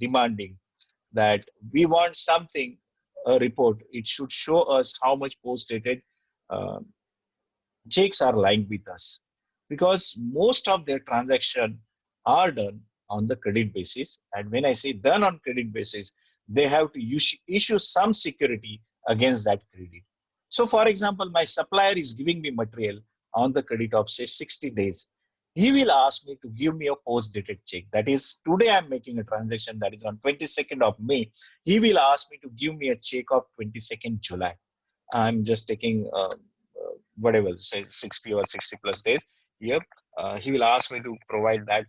demanding that we want something, a report. It should show us how much post-dated uh, checks are lying with us, because most of their transactions are done on the credit basis. And when I say done on credit basis, they have to issue some security against that credit. So for example, my supplier is giving me material on the credit of say 60 days. He will ask me to give me a post-dated check. That is, today I'm making a transaction that is on 22nd of May. He will ask me to give me a check of 22nd July. I'm just taking whatever, say 60 or 60 plus days. Here, he will ask me to provide that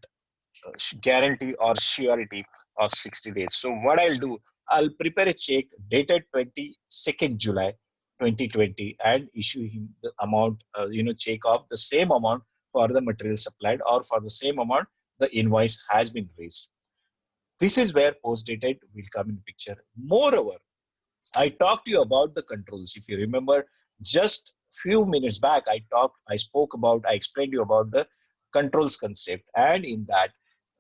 guarantee or surety of 60 days. So what I'll do, I'll prepare a check dated 22nd July 2020 and issue him the amount, check of the same amount for the material supplied, or for the same amount the invoice has been raised. This is where post-dated will come in picture. Moreover, I talked to you about the controls. If you remember, just few minutes back, I explained to you about the controls concept. And in that,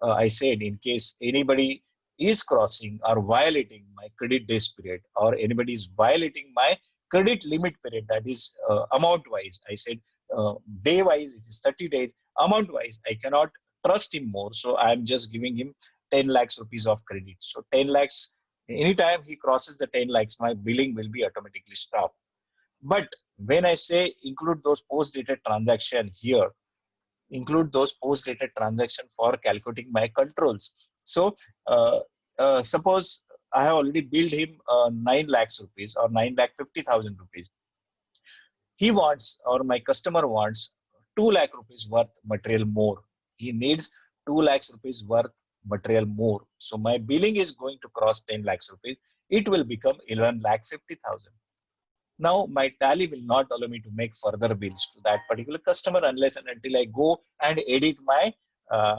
I said, in case anybody is crossing or violating my credit days period, or anybody is violating my credit limit period, that is amount wise, I said day wise, it is 30 days, amount wise, I cannot trust him more. So I'm just giving him 10 lakhs rupees of credit. So 10 lakhs, anytime he crosses the 10 lakhs, my billing will be automatically stopped. But when I say include those post-dated transaction here, include those post-dated transaction for calculating my controls. So suppose I have already billed him 9 lakhs rupees or 9 lakh 50,000 rupees. He wants, or my customer wants, 2 lakh rupees worth material more. He needs 2 lakhs rupees worth material more. So my billing is going to cross 10 lakhs rupees. It will become 11 lakh 50,000. Now my tally will not allow me to make further bills to that particular customer unless and until I go and edit my uh,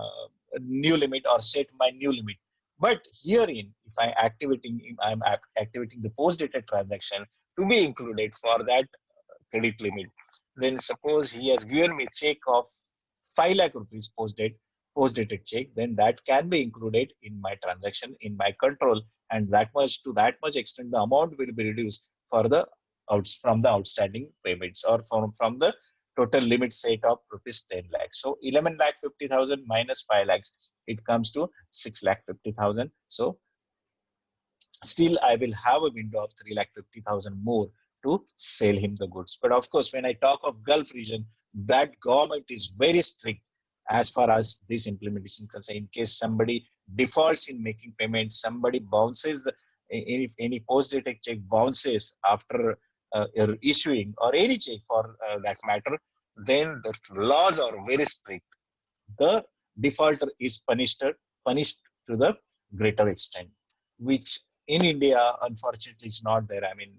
new limit or set my new limit. But herein, if I'm activating the post-dated transaction to be included for that credit limit. Then suppose he has given me a check of 5 lakh rupees post-dated check, then that can be included in my transaction, in my control, and to that much extent, the amount will be reduced for the from the outstanding payments, or from the total limit set of rupees 10 lakhs. So 11 lakh 50,000 minus 5 lakhs, it comes to 6 lakh 50,000. So still I will have a window of 3,50,000 more to sell him the goods. But of course, when I talk of Gulf region, that government is very strict as far as this implementation is concerned. In case somebody defaults in making payments, somebody bounces, if any post-dated check bounces after issuing, or any check for that matter, then the laws are very strict. The defaulter is punished to the greater extent, which in India, unfortunately, is not there. I mean,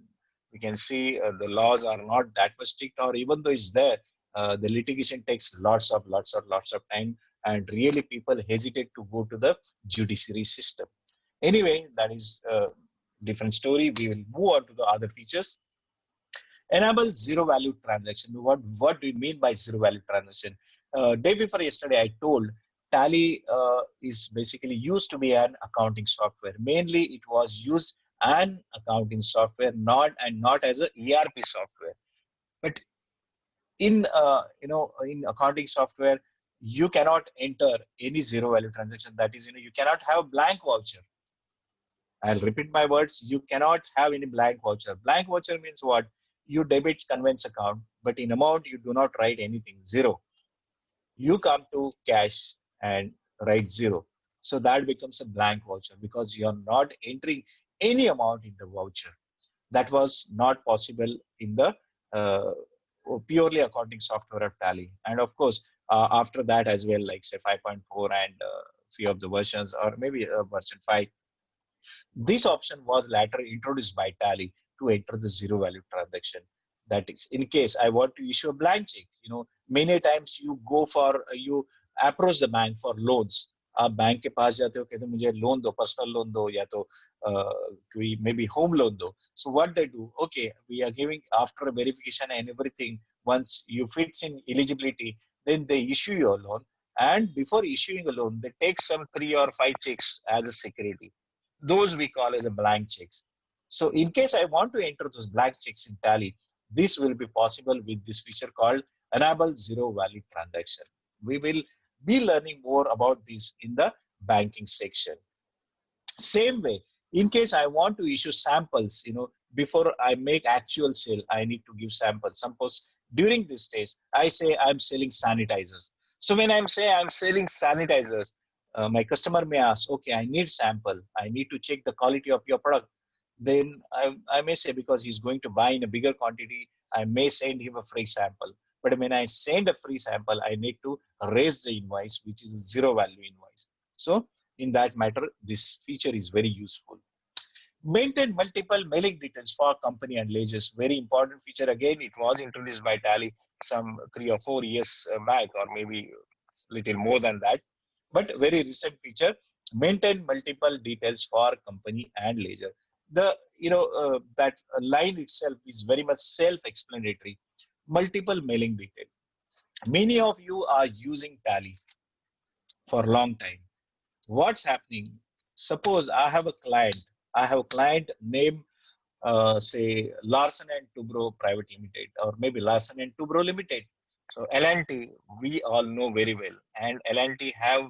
we can see the laws are not that much strict, or even though it's there, the litigation takes lots of time, and really people hesitate to go to the judiciary system. Anyway, that is a different story. We will move on to the other features. Enable zero value transaction. What do you mean by zero value transaction? Day before yesterday, I told Tally is basically used to be an accounting software. Mainly, it was used an accounting software, not as a ERP software. But in in accounting software, you cannot enter any zero value transaction. That is, you cannot have blank voucher. I'll repeat my words. You cannot have any blank voucher. Blank voucher means what? You debit conveyance account, but in amount you do not write anything, zero. You come to cash and write zero. So that becomes a blank voucher because you are not entering any amount in the voucher. That was not possible in the uh, purely accounting software of Tally. And of course, after that as well, like say 5.4 and few of the versions, or maybe version 5, this option was later introduced by Tally to enter the zero value transaction. That is, in case I want to issue a blank check, many times you go for, you approach the bank for loans. आप bank के पास जाते हो कहते हो मुझे loan दो, personal loan दो या तो कोई मे बी होम लोन दो. So what they do, okay, we are giving after verification and everything. Once you fits in eligibility, then they issue your loan, and before issuing a loan, they take some 3 or 5 checks as a security. Those we call as a blank checks. So in case I want to enter those blank checks in Tally, this will be possible with this feature called enable zero value transaction. We will be learning more about this in the banking section. Same way, in case I want to issue samples, before I make actual sale, I need to give samples. Suppose during this stage, I say I'm selling sanitizers. So when I'm saying I'm selling sanitizers, my customer may ask, okay, I need sample. I need to check the quality of your product. Then I may say, because he's going to buy in a bigger quantity, I may send him a free sample. But when I send a free sample, I need to raise the invoice, which is a zero value invoice. So in that matter, this feature is very useful. Maintain multiple mailing details for company and ledgers. Very important feature. Again, it was introduced by Tally some 3 or 4 years back, or maybe little more than that. But very recent feature. Maintain multiple details for company and ledger. The that line itself is very much self-explanatory. Multiple mailing detail. Many of you are using Tally for a long time. What's happening? Suppose I have a client name, say Larsen and Toubro Private Limited, or maybe Larsen and Toubro Limited. So L&T, we all know very well, and L&T have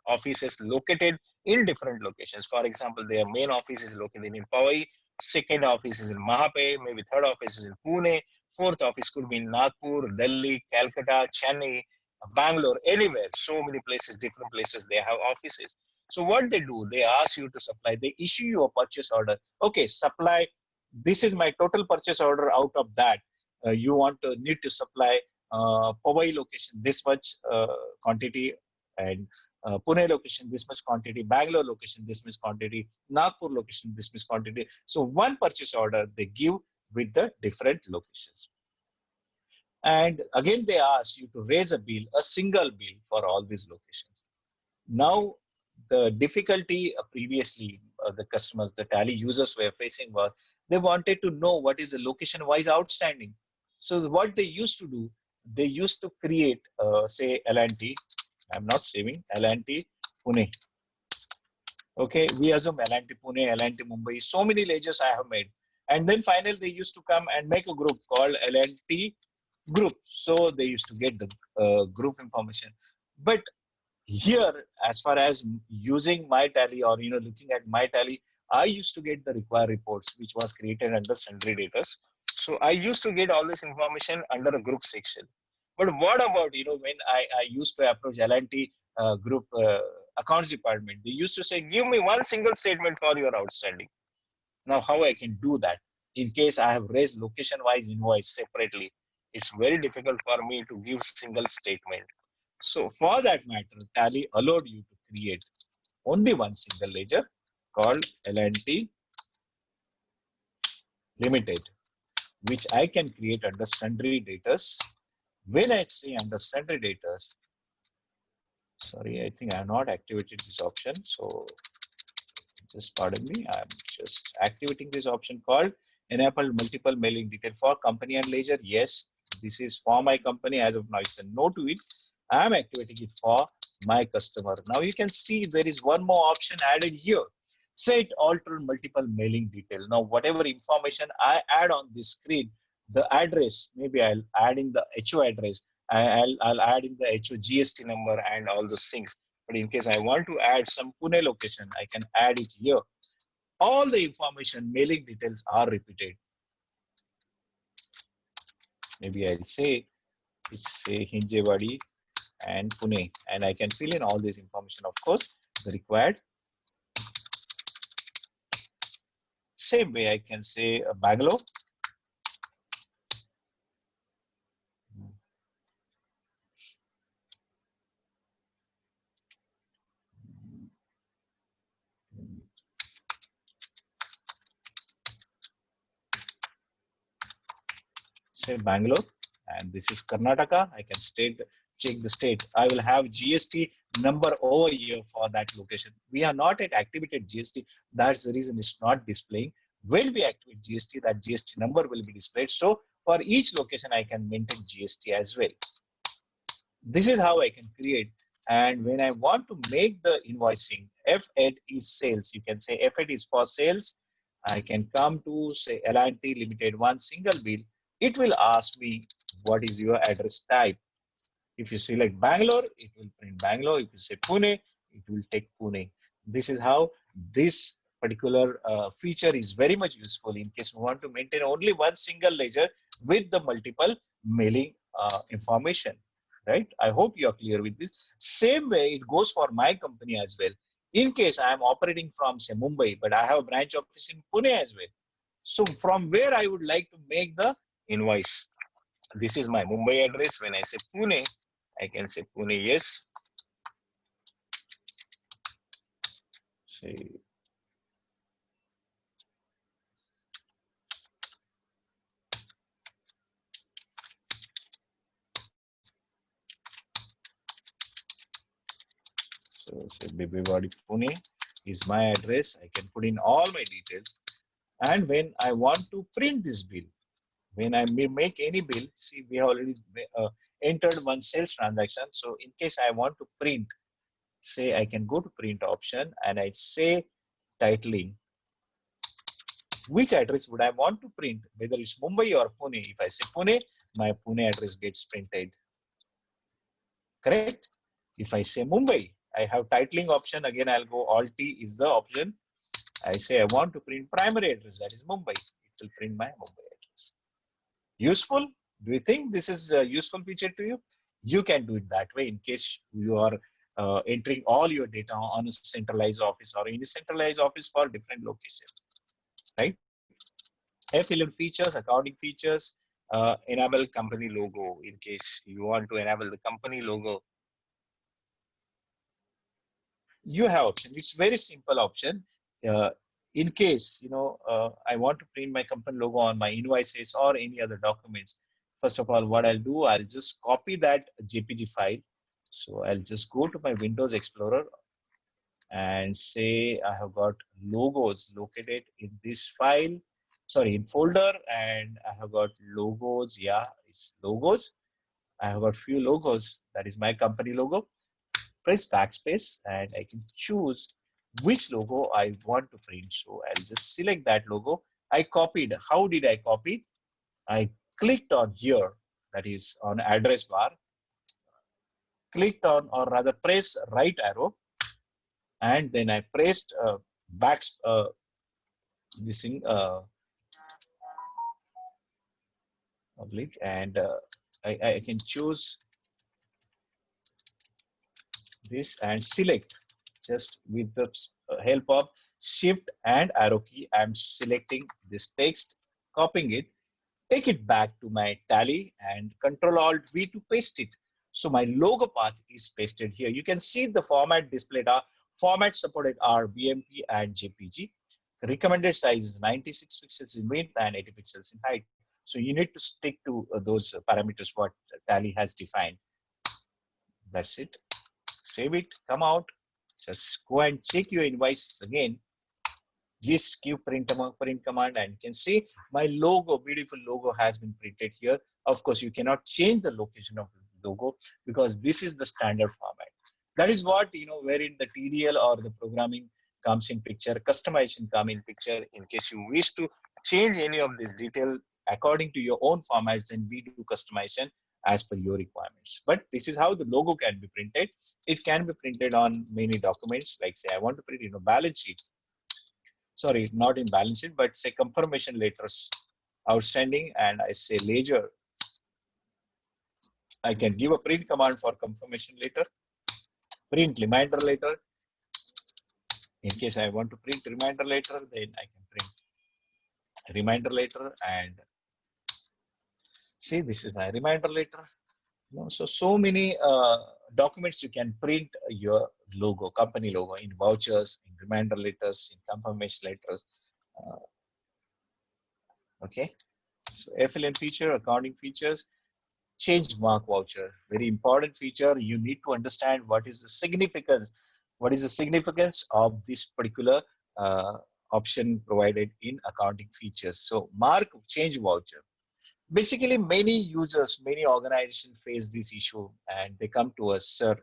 offices located in different locations. For example, their main office is located in Powai, second office is in Mahape, maybe third office is in Pune, fourth office could be in Nagpur, Delhi, Calcutta, Chennai, Bangalore, anywhere. So many places, different places, they have offices. So what they do, they ask you to supply, they issue you a purchase order. Okay, supply, this is my total purchase order. Out of that, you need to supply Powai location this much quantity, and Pune location this much quantity, Bangalore location this much quantity, Nagpur location this much quantity. So one purchase order they give with the different locations. And again, they ask you to raise a bill, a single bill for all these locations. Now, the difficulty previously the customers, the Tally users were facing was they wanted to know what is the location-wise outstanding. So what they used to do, they used to create, say, L&T. I'm not saving L&T Pune. Okay, we assume L&T Pune, L&T Mumbai. So many ledgers I have made, and then finally they used to come and make a group called L&T Group. So they used to get the group information. But here, as far as using my Tally, or looking at my Tally, I used to get the required reports, which was created under sundry data. So I used to get all this information under a group section. But what about when I used to approach L&T group accounts department? They used to say, give me one single statement for your outstanding. Now how I can do that? In case I have raised location wise invoice separately, it's very difficult for me to give single statement. So for that matter, Tally allowed you to create only one single ledger called L&T Limited, which I can create under sundry datas. When I say under sundry datas, sorry, I think I have not activated this option. So just pardon me. I'm just activating this option called enable multiple mailing detail for company and ledger. Yes, this is for my company as of now. It's a no to it. I'm activating it for my customer. Now you can see there is one more option added here. Set alter multiple mailing detail. Now whatever information I add on this screen, the address, maybe I'll add in the HO address, I'll add in the HO GST number and all those things. But in case I want to add some Pune location, I can add it here. All the information, mailing details are repeated. Maybe I'll say, it's say Hinjewadi and Pune, and I can fill in all this information, of course, the required. Same way I can say Bangalore. Say Bangalore, and this is Karnataka. I can check the state. I will have GST number over here for that location. We are not yet activated GST. That's the reason it's not displaying. When we activate GST, that GST number will be displayed. So for each location, I can maintain GST as well. This is how I can create. And when I want to make the invoicing, F8 is sales. You can say F8 is for sales. I can come to say L&T Limited, one single bill. It will ask me what is your address type. If you select Bangalore, it will print Bangalore. If you say Pune, it will take Pune. This is how this particular feature is very much useful in case we want to maintain only one single ledger with the multiple mailing information. Right? I hope you are clear with this. Same way it goes for my company as well. In case I am operating from say Mumbai, but I have a branch office in Pune as well. So from where I would like to make the invoice. This is my Mumbai address. When I say Pune, I can say Pune, yes. Say so say Bibwewadi Pune is my address. I can put in all my details. And when I want to print this bill, when I make any bill, see we have already entered one sales transaction. So in case I want to print, say I can go to print option and I say titling. Which address would I want to print, whether it's Mumbai or Pune? If I say Pune, my Pune address gets printed. Correct? If I say Mumbai, I have titling option. Again, I'll go Alt T is the option. I say I want to print primary address, that is Mumbai. It will print my Mumbai address. Useful? Do you think this is a useful feature to you? You can do it that way in case you are entering all your data on a centralized office or in a centralized office for different locations, right? F11 features, accounting features, enable company logo in case you want to enable the company logo. You have option. It's very simple option. In case I want to print my company logo on my invoices or any other documents. First of all, what I'll do, I'll just copy that JPG file. So I'll just go to my Windows Explorer and say I have got logos located in this file. Sorry, in folder, and I have got logos. Yeah, it's logos. I have got few logos. That is my company logo. Press backspace and I can choose which logo I want to print. So I'll just select that logo. I copied. How did I copy? I clicked on here, that is on address bar, clicked on, or rather press right arrow, and then I pressed back this thing oblique, and I can choose this and select just with the help of shift and arrow key. I'm selecting this text, copying it, take it back to my Tally and Control Alt V to paste it. So my logo path is pasted here. You can see the format displayed are format supported are BMP and JPG. The recommended size is 96 pixels in width and 80 pixels in height. So you need to stick to those parameters what Tally has defined. That's it. Save it, come out, just go and check your invoices again. Just give print command and you can see my logo, beautiful logo has been printed here. Of course, you cannot change the location of the logo because this is the standard format. That is what, wherein the TDL or the programming comes in picture, customization come in picture. In case you wish to change any of this detail according to your own formats, then we do customization as per your requirements. But this is how the logo can be printed. It can be printed on many documents, like say I want to print, balance sheet. Sorry, not in balance sheet, but say confirmation letters, outstanding, and I say ledger. I can give a print command for confirmation letter, print reminder letter. In case I want to print reminder letter, then I can print reminder letter and see this is my reminder letter. So many documents you can print your logo, company logo in vouchers, in reminder letters, in confirmation letters. Okay. So FLN feature, accounting features, change mark voucher. Very important feature. You need to understand what is the significance. What is the significance of this particular uh, option provided in accounting features? So mark change voucher. Basically, many users, many organizations face this issue and they come to us, sir,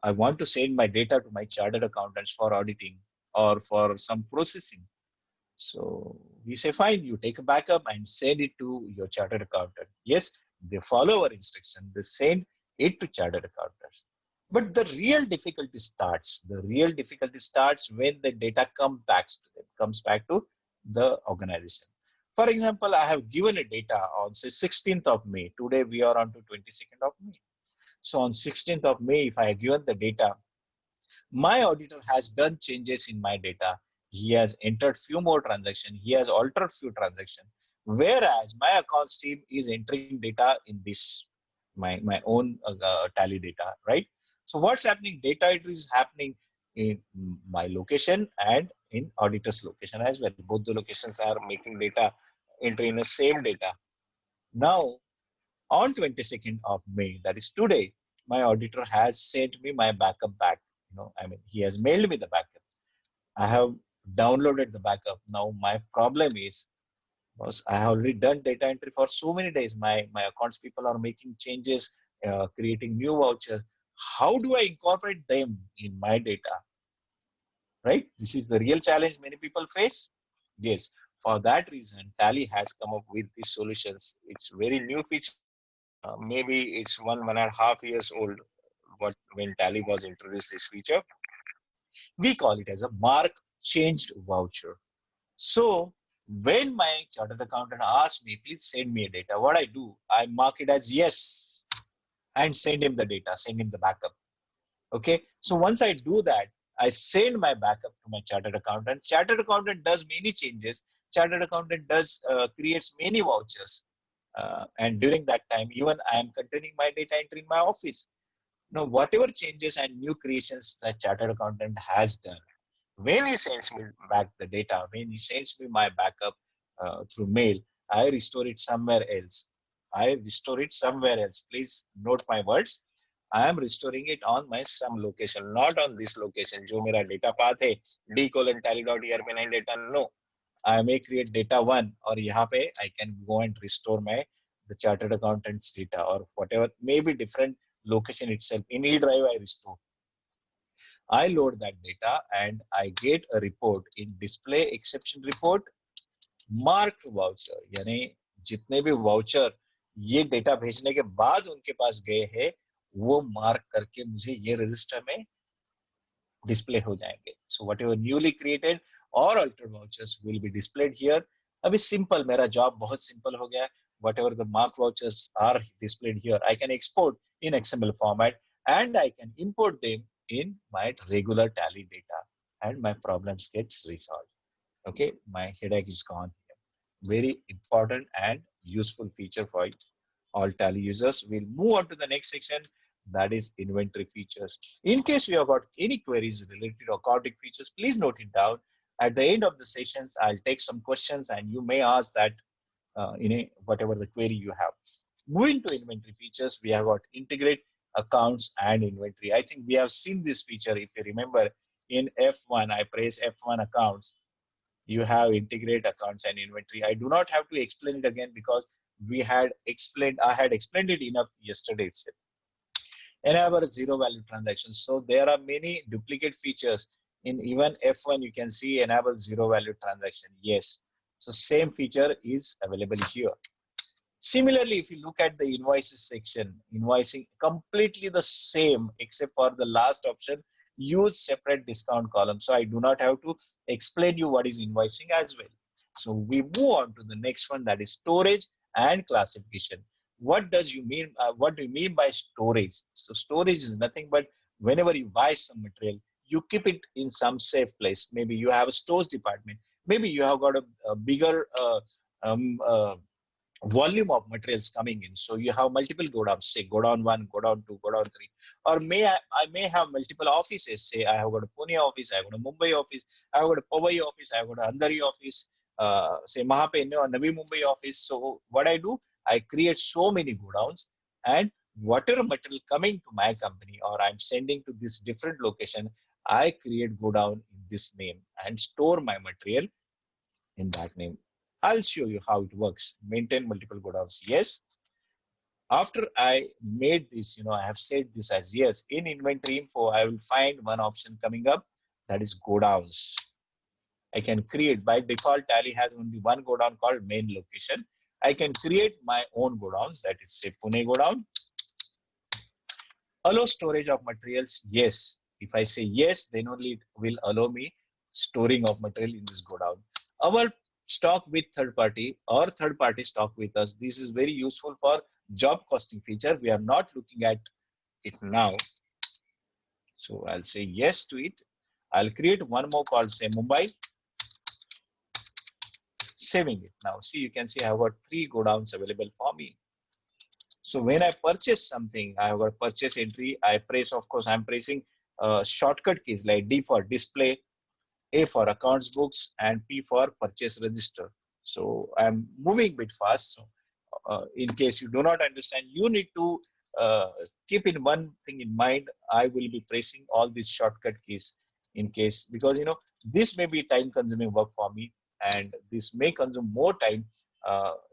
I want to send my data to my chartered accountants for auditing or for some processing. So we say, fine, you take a backup and send it to your chartered accountant. Yes, they follow our instruction. They send it to chartered accountants. But the real difficulty starts. The real difficulty starts when the data comes back to the organization. For example, I have given a data on say 16th of May. Today we are on to 22nd of May. So on 16th of May, if I have given the data, my auditor has done changes in my data. He has entered few more transactions. He has altered few transactions. Whereas my accounts team is entering data in this, my own tally data, right? So what's happening? Data it is happening in my location and in auditor's location as well. Both the locations are making data entry in the same data. Now, on 22nd of May, that is today, my auditor has sent me my backup back. He has mailed me the backup. I have downloaded the backup. Now my problem is, because I have already done data entry for so many days. My accounts people are making changes, creating new vouchers. How do I incorporate them in my data? Right? This is the real challenge many people face. Yes. For that reason, Tally has come up with these solutions. It's very new feature. Maybe it's 1.5 years old. When Tally was introduced this feature, we call it as a mark changed voucher. So when my chartered accountant asks me, please send me a data, what I do, I mark it as yes and send him the data, send him the backup. Okay. So once I do that, I send my backup to my chartered accountant. Chartered accountant does many changes. Chartered accountant does creates many vouchers. And during that time, even I am continuing my data entry in my office. Now, whatever changes and new creations that chartered accountant has done, when he sends me back the data, when he sends me my backup through mail, I restore it somewhere else. I restore it somewhere else. Please note my words. I am restoring it on my some location, not on this location. जो मेरा data path है, d:/tally.erp9 data. No, I may create data one, or यहाँ पे I can go and restore my the chartered accountant's data or whatever, maybe different location itself. In E drive, I restore. I load that data and I get a report in display exception report marked voucher. यानी जितने भी voucher ये data भेजने के बाद उनके पास गए हैं, वो mark करके मुझे ये register में display हो जाएंगे. So whatever newly created or altered vouchers will be displayed here. अभी simple, मेरा job बहुत simple हो गया. Whatever the marked vouchers are displayed here, I can export in XML format and I can import them in my regular Tally data and my problems gets resolved. Okay, my headache is gone here. Very important and useful feature for all Tally users. We'll move on to the next section, that is inventory features. In case you have got any queries related to accounting features, please note it down. At the end of the sessions, I'll take some questions and you may ask that whatever the query you have. Moving to inventory features, we have got integrate accounts and inventory. I think we have seen this feature. If you remember in F1, I press F1 accounts. You have integrate accounts and inventory. I do not have to explain it again because I had explained it enough yesterday itself. Enable zero value transactions. So there are many duplicate features in even F1. You can see enable zero value transaction. Yes. So same feature is available here. Similarly, if you look at the invoices section, invoicing completely the same except for the last option, use separate discount column. So I do not have to explain you what is invoicing as well. So we move on to the next one, that is storage and classification. What does you mean? What do you mean by storage? So storage is nothing but whenever you buy some material, you keep it in some safe place. Maybe you have a stores department. Maybe you have got a bigger um, uh, volume of materials coming in. So you have multiple godowns, say godown 1, godown 2, godown 3. Or I may have multiple offices. Say I have got a Pune office, I have got a Mumbai office, I have got a Powai office, I have got a Andheri office, say Mahape or Navi Mumbai office. So what I do, I create so many godowns, and whatever material coming to my company or I'm sending to this different location, I create godown in this name and store my material in that name. I'll show you how it works. Maintain multiple godowns. Yes. After I made this, I have set this as yes. In inventory info, I will find one option coming up, that is godowns. I can create, by default, Tally has only one godown called main location. I can create my own godowns, that is say Pune godown. Allow storage of materials, yes. If I say yes, then only it will allow me storing of material in this godown. Our stock with third party or third party stock with us, this is very useful for job costing feature. We are not looking at it now. So I'll say yes to it. I'll create one more called say Mumbai, saving it. Now see, you can see I've got 3 godowns available for me. So when I purchase something, I have got purchase entry. I press, of course, I'm pressing shortcut keys like D for display, A for accounts books, and P for purchase register. So I'm moving a bit fast. So in case you do not understand, you need to keep in one thing in mind. I will be pressing all these shortcut keys in case, because this may be time consuming work for me, and this may consume more time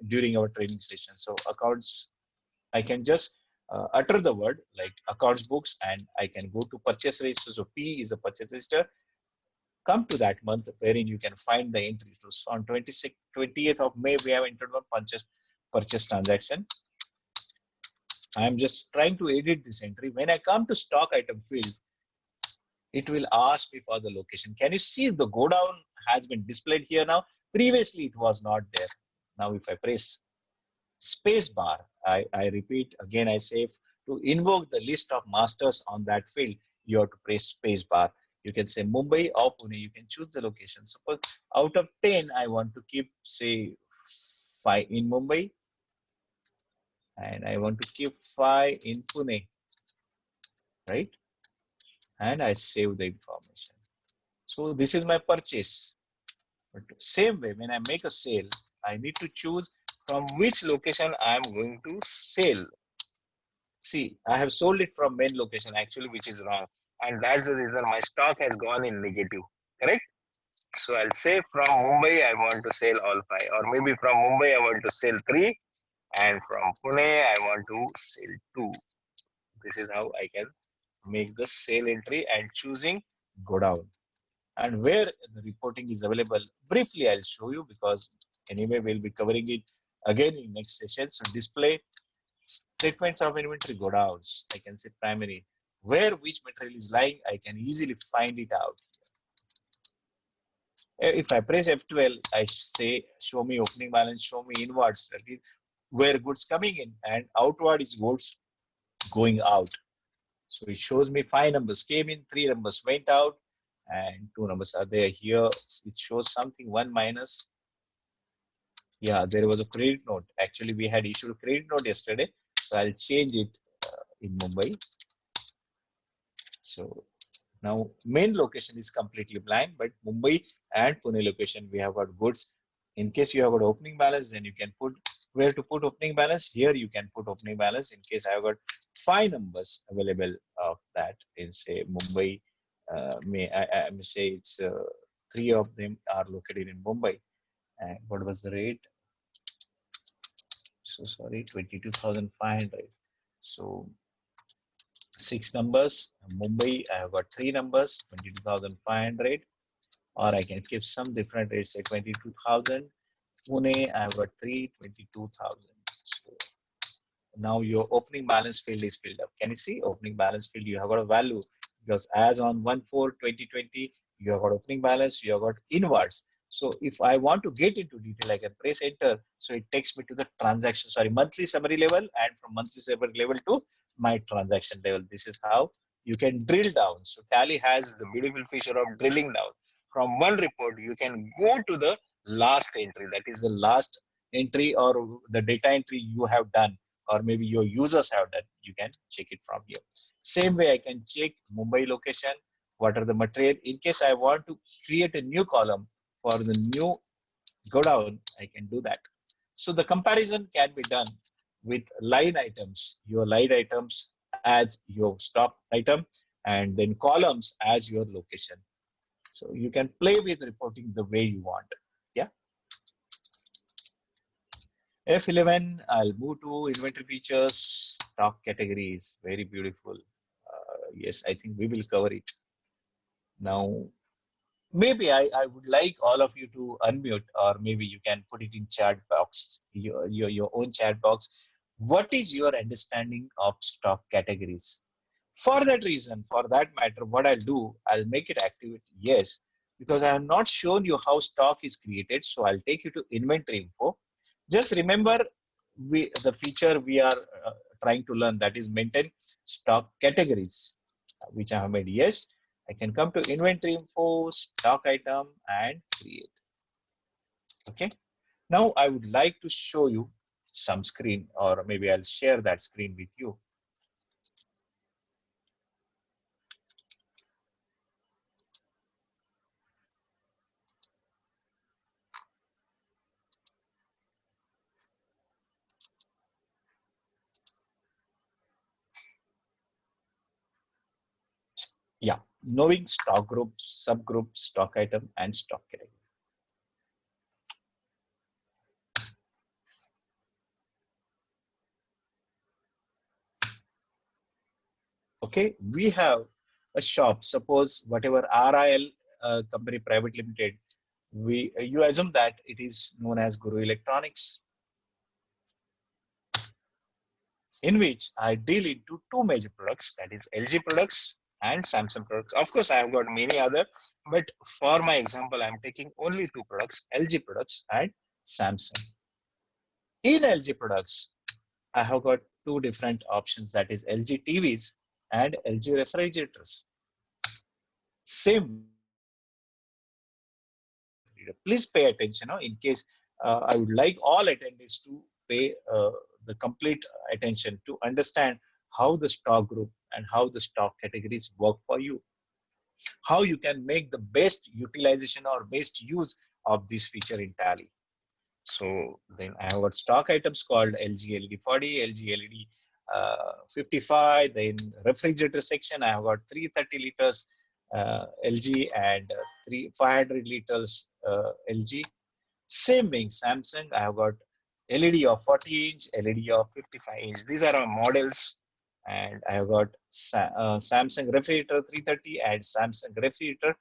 during our training session. So accounts, I can just utter the word like accounts books, and I can go to purchase register. So P is a purchase register. Come to that month wherein you can find the entry. So on 20th of May, we have entered one purchase transaction. I'm just trying to edit this entry. When I come to stock item field, it will ask me for the location. Can you see the go down has been displayed here now? Previously, it was not there. Now, if I press space bar, I repeat again, I say to invoke the list of masters on that field, you have to press space bar. You can say Mumbai or Pune, you can choose the location. Suppose out of 10, I want to keep say 5 in Mumbai, and I want to keep 5 in Pune, right? And I save the information. So this is my purchase. But same way, when I make a sale, I need to choose from which location I am going to sell. See, I have sold it from main location actually, which is wrong. And that's the reason my stock has gone in negative, correct? So I'll say from Mumbai, I want to sell all 5. Or maybe from Mumbai, I want to sell 3. And from Pune, I want to sell 2. This is how I can make the sale entry and choosing go down. And where the reporting is available, briefly I'll show you, because anyway we'll be covering it again in next session. So display statements of inventory go downs. I can say primary. Where which material is lying, I can easily find it out. If I press F12, I say show me opening balance, show me inwards, that is where goods coming in, and outward is goods going out. So it shows me 5 numbers came in, 3 numbers went out, and 2 numbers are there. Here it shows something 1 minus. Yeah, there was a credit note. Actually, we had issued a credit note yesterday, so I'll change it in Mumbai. So now main location is completely blank, but Mumbai and Pune location we have got goods. In case you have got opening balance, then you can put where to put opening balance. Here you can put opening balance. In case I have got 5 numbers available of that in say Mumbai, I may say it's 3 of them are located in Mumbai. And what was the rate? So sorry, 22,500. So 6 numbers. Mumbai, I have got 3 numbers, 22,500, or I can keep some different rates, say 22,000. Pune, I have got 3, 22,000. So now your opening balance field is filled up. Can you see opening balance field? You have got a value because as on 1/4/2020, you have got opening balance, you have got inwards. So if I want to get into detail, I can press enter. So it takes me to the transaction, sorry, monthly summary level, and from monthly summary level to my transaction level. This is how you can drill down. So Tally has the beautiful feature of drilling down. From one report, you can go to the last entry. That is the last entry or the data entry you have done, or maybe your users have done. You can check it from here. Same way, I can check Mumbai location, what are the material. In case I want to create a new column for the new go down, I can do that. So the comparison can be done with line items, your line items as your stock item, and then columns as your location. So you can play with reporting the way you want. Yeah. F11, I'll move to inventory features, stock categories, very beautiful. Yes, I think we will cover it. Now, maybe I would like all of you to unmute, or maybe you can put it in chat box, your own chat box. What is your understanding of stock categories? For that reason, for that matter, what I'll do, I'll make it active yes, because I have not shown you how stock is created. So I'll take you to inventory info. Just remember the feature we are trying to learn, that is maintain stock categories, which I have made yes. I can come to inventory info, stock item, and create. Okay. Now I would like to show you some screen, or maybe I'll share that screen with you. Yeah, knowing stock group, subgroup, stock item, and stock category. Okay, we have a shop. Suppose whatever RIL company private limited, you assume that it is known as Guru Electronics, in which I deal into two major products, that is LG products and Samsung products. Of course, I have got many other, but for my example, I'm taking only two products, LG products and Samsung. In LG products, I have got two different options, that is LG TVs and LG refrigerators. Same, please pay attention. In case I would like all attendees to pay the complete attention to understand how the stock group and how the stock categories work for you, how you can make the best utilization or best use of this feature in Tally. So then I have got stock items called LG LED 40, LG LED 55. Then refrigerator section, I have got 330 liters LG and 500 liters LG. Same being Samsung, I have got LED of 40 inch, LED of 55 inch. These are our models. And I have got Samsung refrigerator 330 and Samsung refrigerator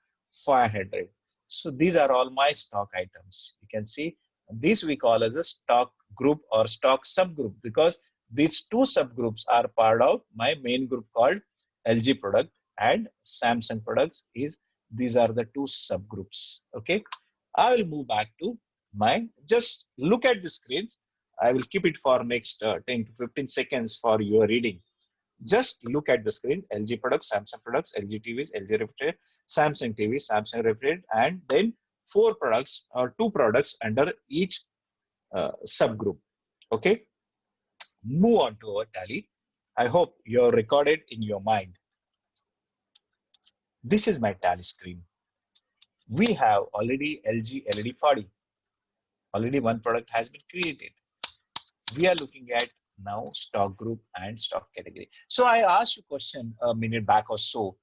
500. So these are all my stock items. You can see this we call as a stock group or stock subgroup, because these two subgroups are part of my main group called LG product and Samsung products. These are the two subgroups. Okay, I will move back to just look at the screens. I will keep it for next 10 to 15 seconds for your reading. Just look at the screen: LG products, Samsung products, LG TVs, LG refrigerator, Samsung TV, Samsung refrigerator, and then four products or two products under each subgroup. Okay, move on to our Tally. I hope you're recorded in your mind. This is my Tally screen. We have already LG LED 40. Already one product has been created. We are looking at now stock group and stock category. So I asked you a question a minute back or so.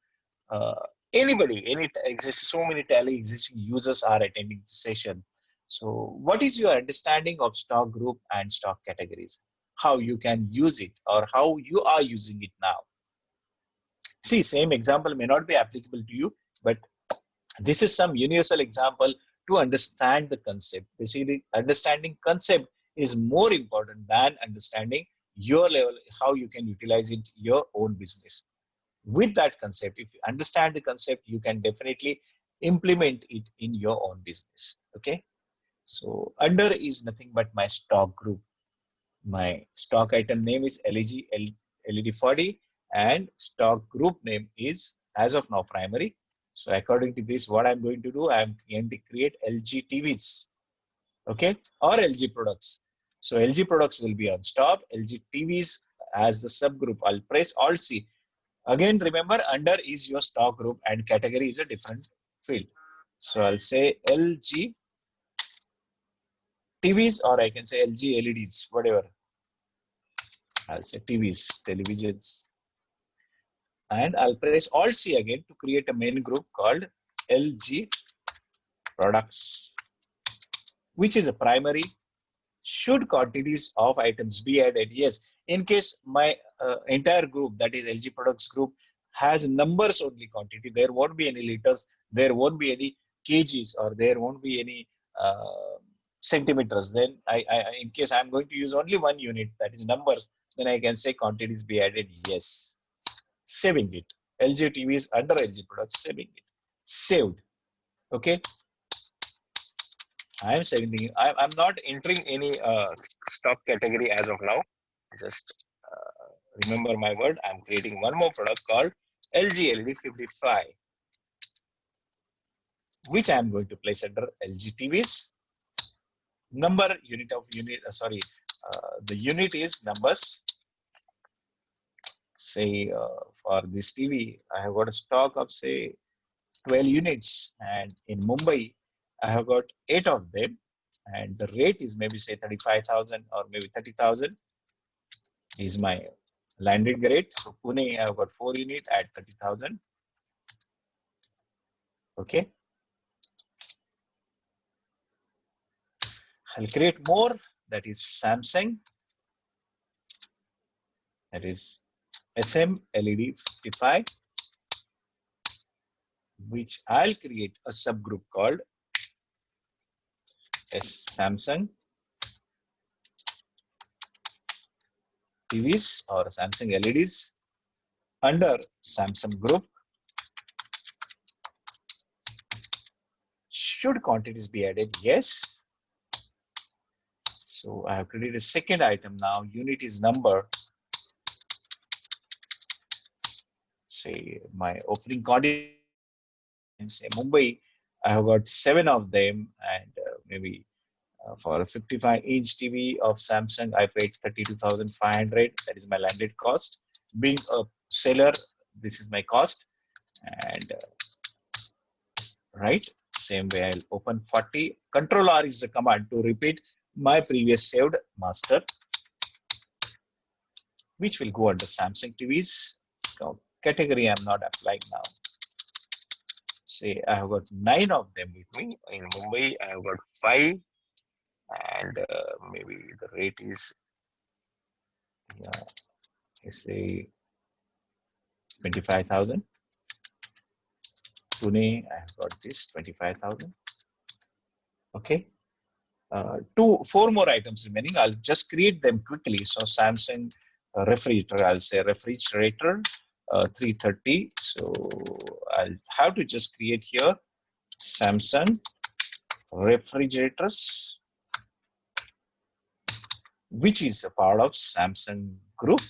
Uh, so many Tally existing users are attending the session. So what is your understanding of stock group and stock categories? How you can use it, or how you are using it now? See, same example may not be applicable to you, but this is some universal example to understand the concept. Basically, understanding concept is more important than understanding your level, how you can utilize it your own business. With that concept, if you understand the concept, you can definitely implement it in your own business. Okay. So under is nothing but my stock group. My stock item name is LED 40 and stock group name is as of now primary. So according to this, what I'm going to do, I'm going to create LG TVs, okay, or LG products. So LG products will be on top, LG TVs as the subgroup. I'll press Alt C. Again, remember under is your stock group and category is a different field. So I'll say LG TVs or I can say LG LEDs, whatever. I'll say TVs, televisions, and I'll press Alt C again to create a main group called LG products, which is a primary. Should quantities of items be added? Yes. In case my entire group, that is LG products group, has numbers only quantity, there won't be any liters, there won't be any kgs, or there won't be any centimeters. Then in case I'm going to use only one unit, that is numbers, then I can say quantities be added. Yes. Saving it. LG TVs under LG products, saving it. Saved. Okay. I am saving the. I'm not entering any stock category as of now. Just remember my word. I'm creating one more product called LG LED 55, which I'm going to place under LG TVs. Number unit of unit. The unit is numbers. Say for this TV, I have got a stock of say 12 units, and in Mumbai, I have got 8 of them, and the rate is maybe say 35,000 or maybe 30,000 is my landed rate. So Pune, I have got 4 units at 30,000. Okay. I'll create more. That is Samsung. That is SM LED 55, which I'll create a subgroup called Samsung TVs or Samsung LEDs under Samsung group. Should quantities be added? Yes. So I have created a second item now. Unit is number. Say my opening quantity. Say Mumbai, I have got 7 of them, and maybe for a 55-inch TV of Samsung, I paid 32,500. That is my landed cost. Being a seller, this is my cost, and right. Same way, I'll open 40. Control R is the command to repeat my previous saved master, which will go under Samsung TVs. Now, category I'm not applying now. Say I have got 9 of them with me. In Mumbai, I have got 5, and maybe the rate is, say 25,000. Pune, I have got this 25,000. Okay. 4 more items remaining. I'll just create them quickly. So Samsung refrigerator, I'll say refrigerator 330. So I'll have to just create here Samsung refrigerators, which is a part of Samsung group.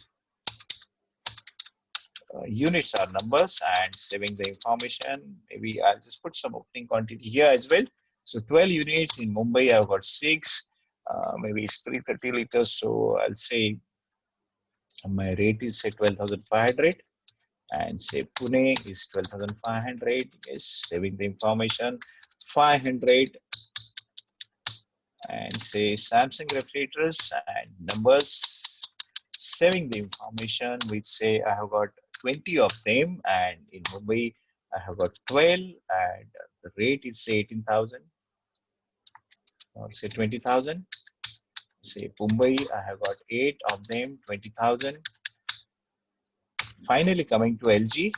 Units are numbers and saving the information. Maybe I'll just put some opening quantity here as well. So 12 units in Mumbai, I've got 6. Maybe it's 330 liters. So I'll say my rate is say 12,500, and say Pune is 12,500. Yes, saving the information. 500, and say Samsung refrigerators and numbers, saving the information, which say I have got 20 of them, and in Mumbai I have got 12, and the rate is say 18,000 or say 20,000. Say Mumbai I have got 8 of them, 20,000. Finally, coming to LG.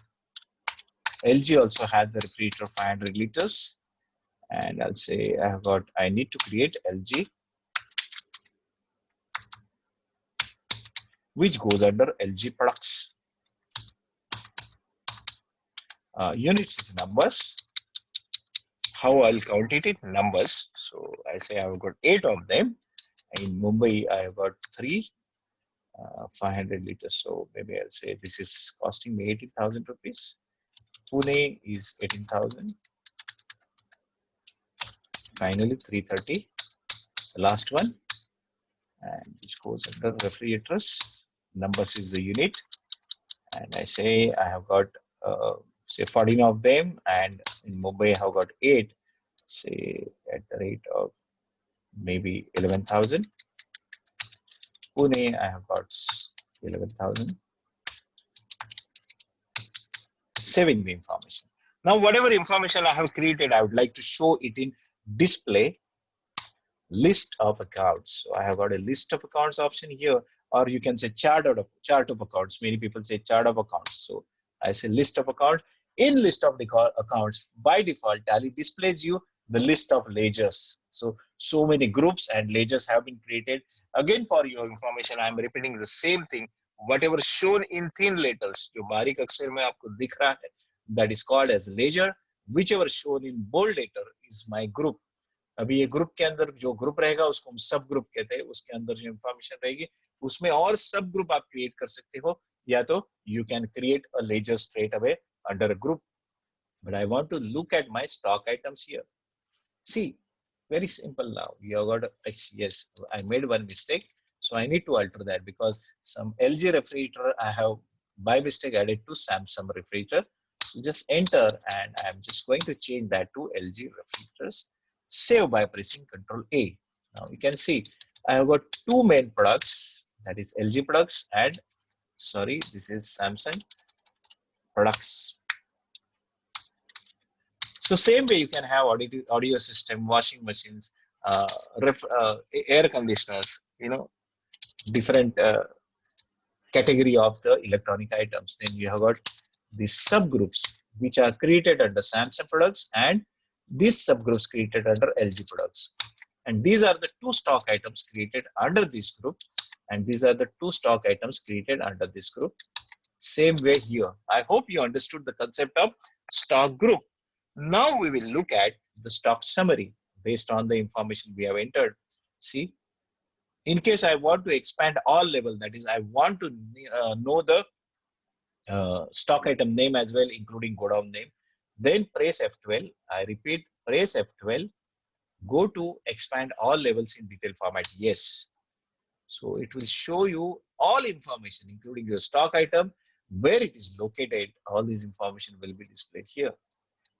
LG also has a refrigerator of 500 liters. And I'll say I need to create LG, which goes under LG products. Units is numbers. How I'll count it in numbers. So I say I've got 8 of them. In Mumbai, I have got 3, 500 liters. So maybe I'll say this is costing me 18,000 rupees. Pune is 18,000. Finally, 330. The last one, and which goes under refrigerators. Numbers is the unit. And I say I have got say 14 of them, and in Mumbai I have got 8. Say at the rate of maybe 11,000. Pune I have got 11,000. Saving the information. Now, whatever information I have created, I would like to show it in display list of accounts. So I have got a list of accounts option here, or you can say chart of accounts. Many people say chart of accounts. So I say list of accounts. In list of the accounts, by default, Tally displays you the list of ledgers. So many groups and ledgers have been created. Again, for your information, I am repeating the same thing. Whatever shown in thin letters, जो बारीक अक्षर में आपको दिख रहा है, that is called as ledger. Whichever shown in bold letter is my group. अभी ये ग्रुप के अंदर जो ग्रुप रहेगा उसको हम सब ग्रुप कहते हैं. उसके अंदर जो इंफॉर्मेशन रहेगी उसमें और सब ग्रुप आप क्रिएट कर सकते हो, या तो you can create a ledger straight away under a group. But I want to look at my stock items here. See, very simple now. You have got, yes, I made one mistake, so I need to alter that because some LG refrigerator I have by mistake added to Samsung refrigerator. So just enter, and I'm just going to change that to LG refrigerators. Save by pressing Ctrl A. Now you can see I have got 2 main products, that is LG products and sorry, this is Samsung products. So same way you can have audio system, washing machines, air conditioners, different category of the electronic items. Then you have got these subgroups which are created under Samsung products and these subgroups created under LG products. And these are the 2 stock items created under this group, and these are the 2 stock items created under this group. Same way here. I hope you understood the concept of stock group. Now we will look at the stock summary based on the information we have entered. See, in case I want to expand all level, that is, I want to know the stock item name as well, including godown name, then press F12. I repeat, press F12. Go to expand all levels in detail format. Yes. So it will show you all information, including your stock item, where it is located. All this information will be displayed here.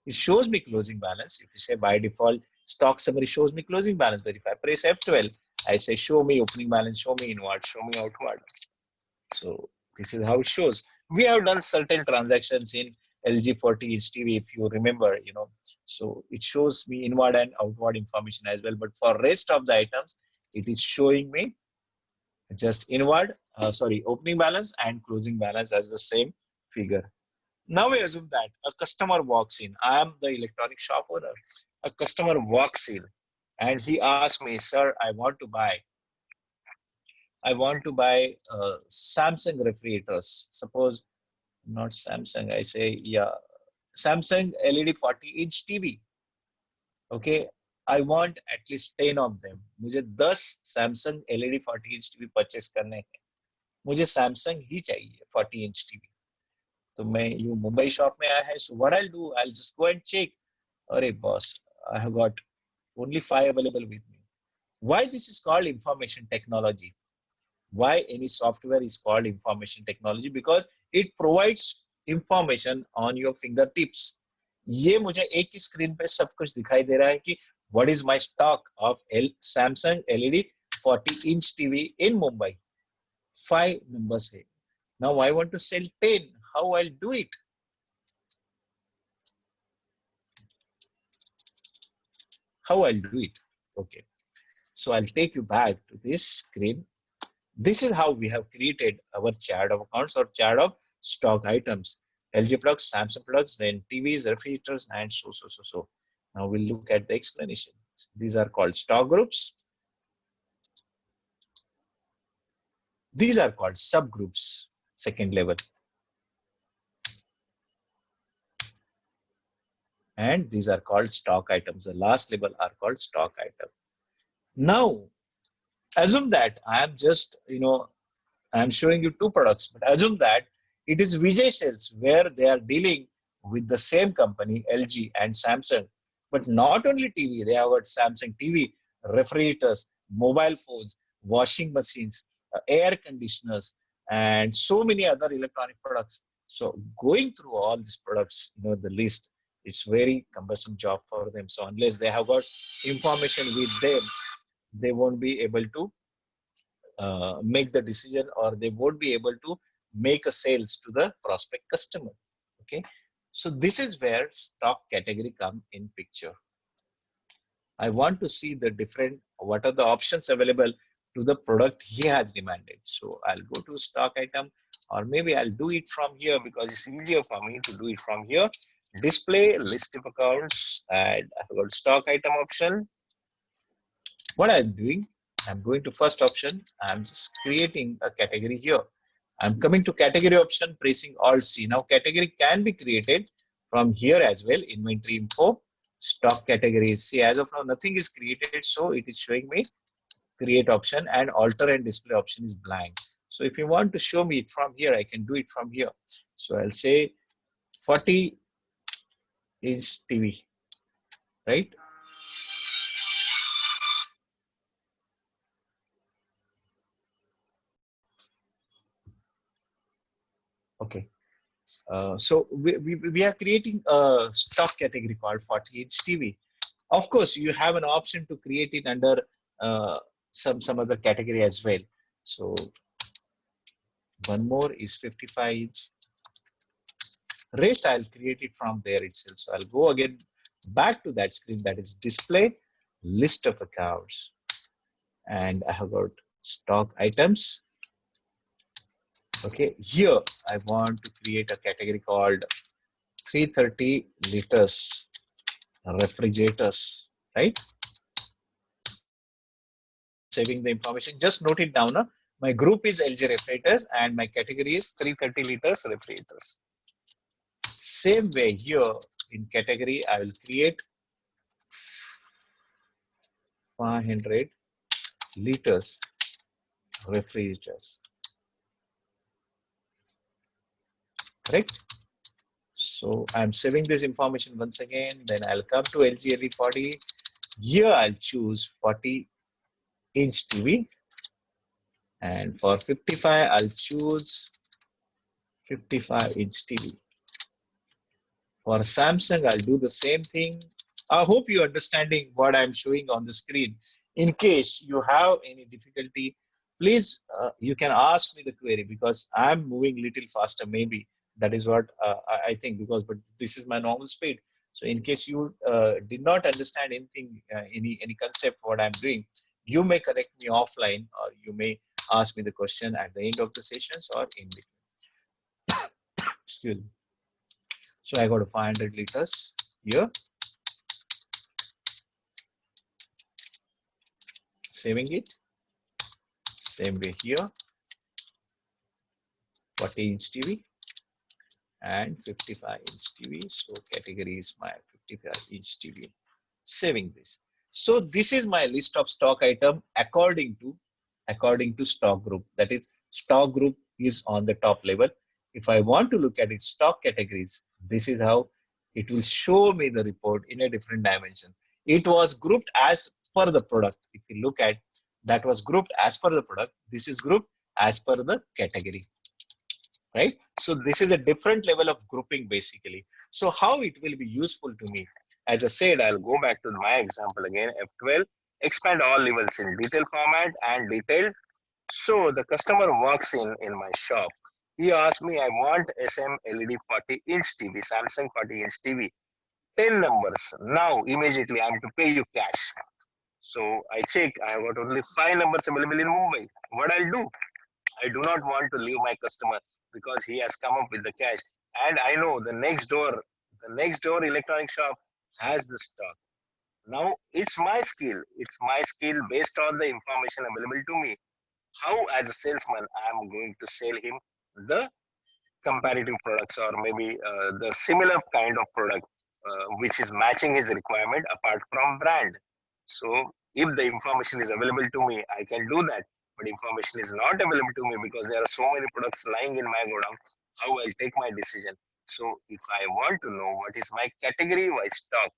It shows me closing balance. If you say by default, stock summary shows me closing balance. But if I press F12, I say show me opening balance, show me inward, show me outward. So this is how it shows. We have done certain transactions in LG 40-inch TV, if you remember, so it shows me inward and outward information as well. But for rest of the items, it is showing me just inward, opening balance and closing balance as the same figure. Now we assume that a customer walks in. I am the electronic shop owner. A customer walks in and he asks me, sir, I want to buy Samsung refrigerators. Suppose not Samsung, I say, yeah, Samsung LED 40-inch TV. Okay, I want at least 10 of them. मुझे 10 Samsung LED 40-inch TV purchase करने हैं. मुझे Samsung ही चाहिए 40-inch TV. तो मैं Mumbai shop में आया है. So what I'll do, I'll just go and check. अरे boss, I have got only 5 available with me. Why this is called information technology? Why any software is called information technology? Because it provides information on your fingertips. ये मुझे एक ही screen पे सब कुछ दिखाई दे रहा है कि what is my stock of Samsung LED 40-inch TV in Mumbai. 5 numbers है. Now I want to sell 10. How I'll do it? How I'll do it? Okay. So I'll take you back to this screen. This is how we have created our chart of accounts or chart of stock items. LG products, Samsung products, then TVs, refrigerators, and so. Now we'll look at the explanation. These are called stock groups. These are called subgroups, second level. And these are called stock items. The last level are called stock item. Now, assume that I am just, I'm showing you two products, but assume that it is Vijay Sales where they are dealing with the same company, LG and Samsung. But not only TV, they have got Samsung TV, refrigerators, mobile phones, washing machines, air conditioners, and so many other electronic products. So going through all these products, the list, it's very cumbersome job for them. So unless they have got information with them, they won't be able to make the decision, or they won't be able to make a sales to the prospect customer. Okay, so this is where stock category come in picture. I want to see the different, what are the options available to the product he has demanded. So I'll go to stock item, or maybe I'll do it from here because it's easier for me to do it from here. Display list of accounts, and I've got stock item option. What I'm doing, I'm going to first option. I'm just creating a category here. I'm coming to category option, pressing Alt C. Now category can be created from here as well. Inventory info, stock categories. See, as of now, nothing is created, so it is showing me create option, and alter and display option is blank. So if you want to show me it from here, I can do it from here. So I'll say 40-inch TV, right? Okay. So we are creating a stock category called 40-inch TV. Of course, you have an option to create it under some other category as well. So one more is 55-inch. Rest I'll create it from there itself. So I'll go again back to that screen, that is display list of accounts, and I have got stock items. Okay, here I want to create a category called 330 liters refrigerators, right? Saving the information, just note it down. My group is LG refrigerators and my category is 330 liters refrigerators. Same way here in category, I will create 500 liters refrigerators, correct? So I'm saving this information once again. Then I'll come to LG LED 40. Here I'll choose 40-inch TV. And for 55, I'll choose 55-inch TV. For Samsung, I'll do the same thing. I hope you're understanding what I'm showing on the screen. In case you have any difficulty, please, you can ask me the query because I'm moving little faster. Maybe that is what I think, but this is my normal speed. So in case you did not understand anything, any concept what I'm doing, you may correct me offline, or you may ask me the question at the end of the sessions or in between. Excuse me. So I got a 500 liters here, saving it. Same way here, 40-inch TV and 55-inch TV. So category is my 55-inch TV. Saving this. So this is my list of stock item according to stock group. That is, stock group is on the top level. If I want to look at its stock categories, this is how it will show me the report in a different dimension. It was grouped as per the product. If you look at, that was grouped as per the product. This is grouped as per the category, right? So this is a different level of grouping basically. So how it will be useful to me? As I said, I'll go back to my example again, F12, expand all levels in detail format and detailed. So the customer walks in my shop. He asked me, I want SM LED 40-inch TV, Samsung 40-inch TV, 10 numbers. Now, immediately, I'm to pay you cash. So I check, I have got only 5 numbers available in Mumbai. What I'll do? I do not want to leave my customer because he has come up with the cash. And I know the next door electronic shop has the stock. Now it's my skill. It's my skill based on the information available to me. How, as a salesman, I am going to sell him the comparative products, or maybe the similar kind of product which is matching his requirement apart from brand. So if the information is available to me, I can do that. But information is not available to me because there are so many products lying in my godown. How I'll take my decision? So if I want to know what is my category wise stock,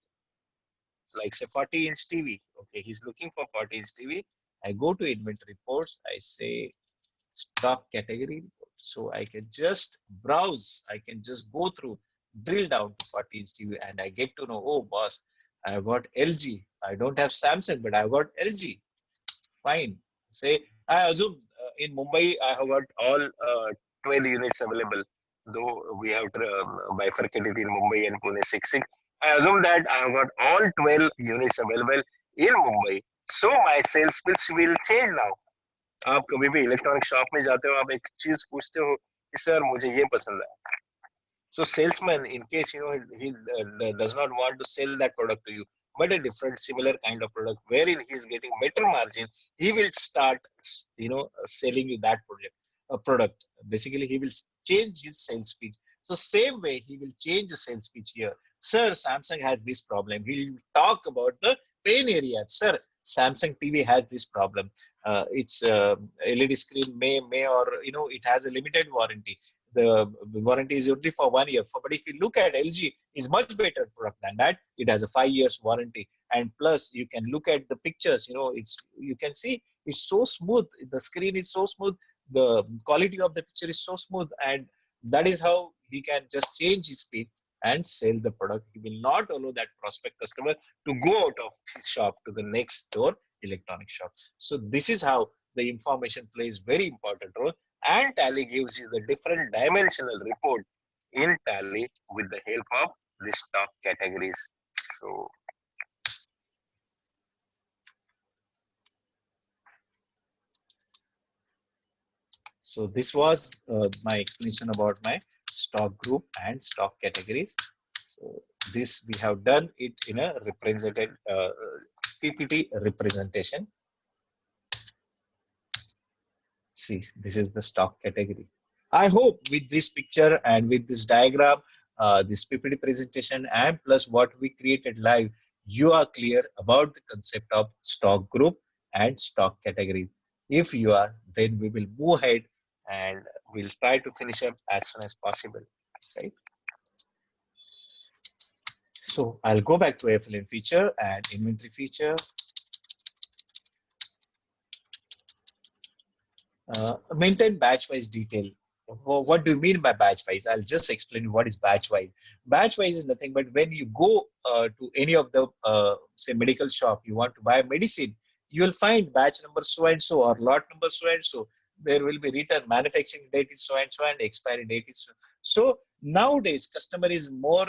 like say 40-inch TV. Okay, he's looking for 40-inch TV. I go to inventory reports. I say stock category. So I can just browse. I can just go through, drill down to 40-inch TV, and I get to know, oh, boss, I've got LG. I don't have Samsung, but I've got LG. Fine. Say, I assume in Mumbai, I have got all 12 units available, though we have bifurcated in Mumbai and Pune 6. I assume that I have got all 12 units available in Mumbai. So my sales pitch will change now. आप कभी भी electronic shop में जाते हो, आप एक चीज पूछते हो कि सर मुझे ये पसंद है. So salesman, in case he does not want to sell that product to you, but a different similar kind of product wherein he is getting better margin, he will start selling you that product. Basically, he will change his sales pitch. So same way he will change the sales pitch here. Sir, Samsung has this problem. He will talk about the pain area. Sir, Samsung TV has this problem. Its LED screen may or it has a limited warranty. The warranty is only for 1 year. But if you look at LG, is much better product than that. It has a 5 years warranty, and plus you can look at the pictures. You can see it's so smooth. The screen is so smooth. The quality of the picture is so smooth, and that is how he can just change his speed and sell the product. He will not allow that prospect customer to go out of his shop to the next door electronic shop. So this is how the information plays very important role, and Tally gives you the different dimensional report in Tally with the help of the stock categories. So this was my explanation about my stock group and stock categories. So this we have done it in a represented PPT representation. See, this is the stock category. I hope with this picture and with this diagram, this PPT presentation, and plus what we created live, you are clear about the concept of stock group and stock category. If you are, then we will move ahead and we'll try to finish up as soon as possible. Right? So I'll go back to FLN feature and inventory feature. Maintain batch-wise detail. What do you mean by batch-wise? I'll just explain what is batch-wise. Batch-wise is nothing but when you go to any of the, say, medical shop, you want to buy medicine, you will find batch number so-and-so or lot number so-and-so. There will be written manufacturing date is so-and-so and expiry date is so. So nowadays, customer is more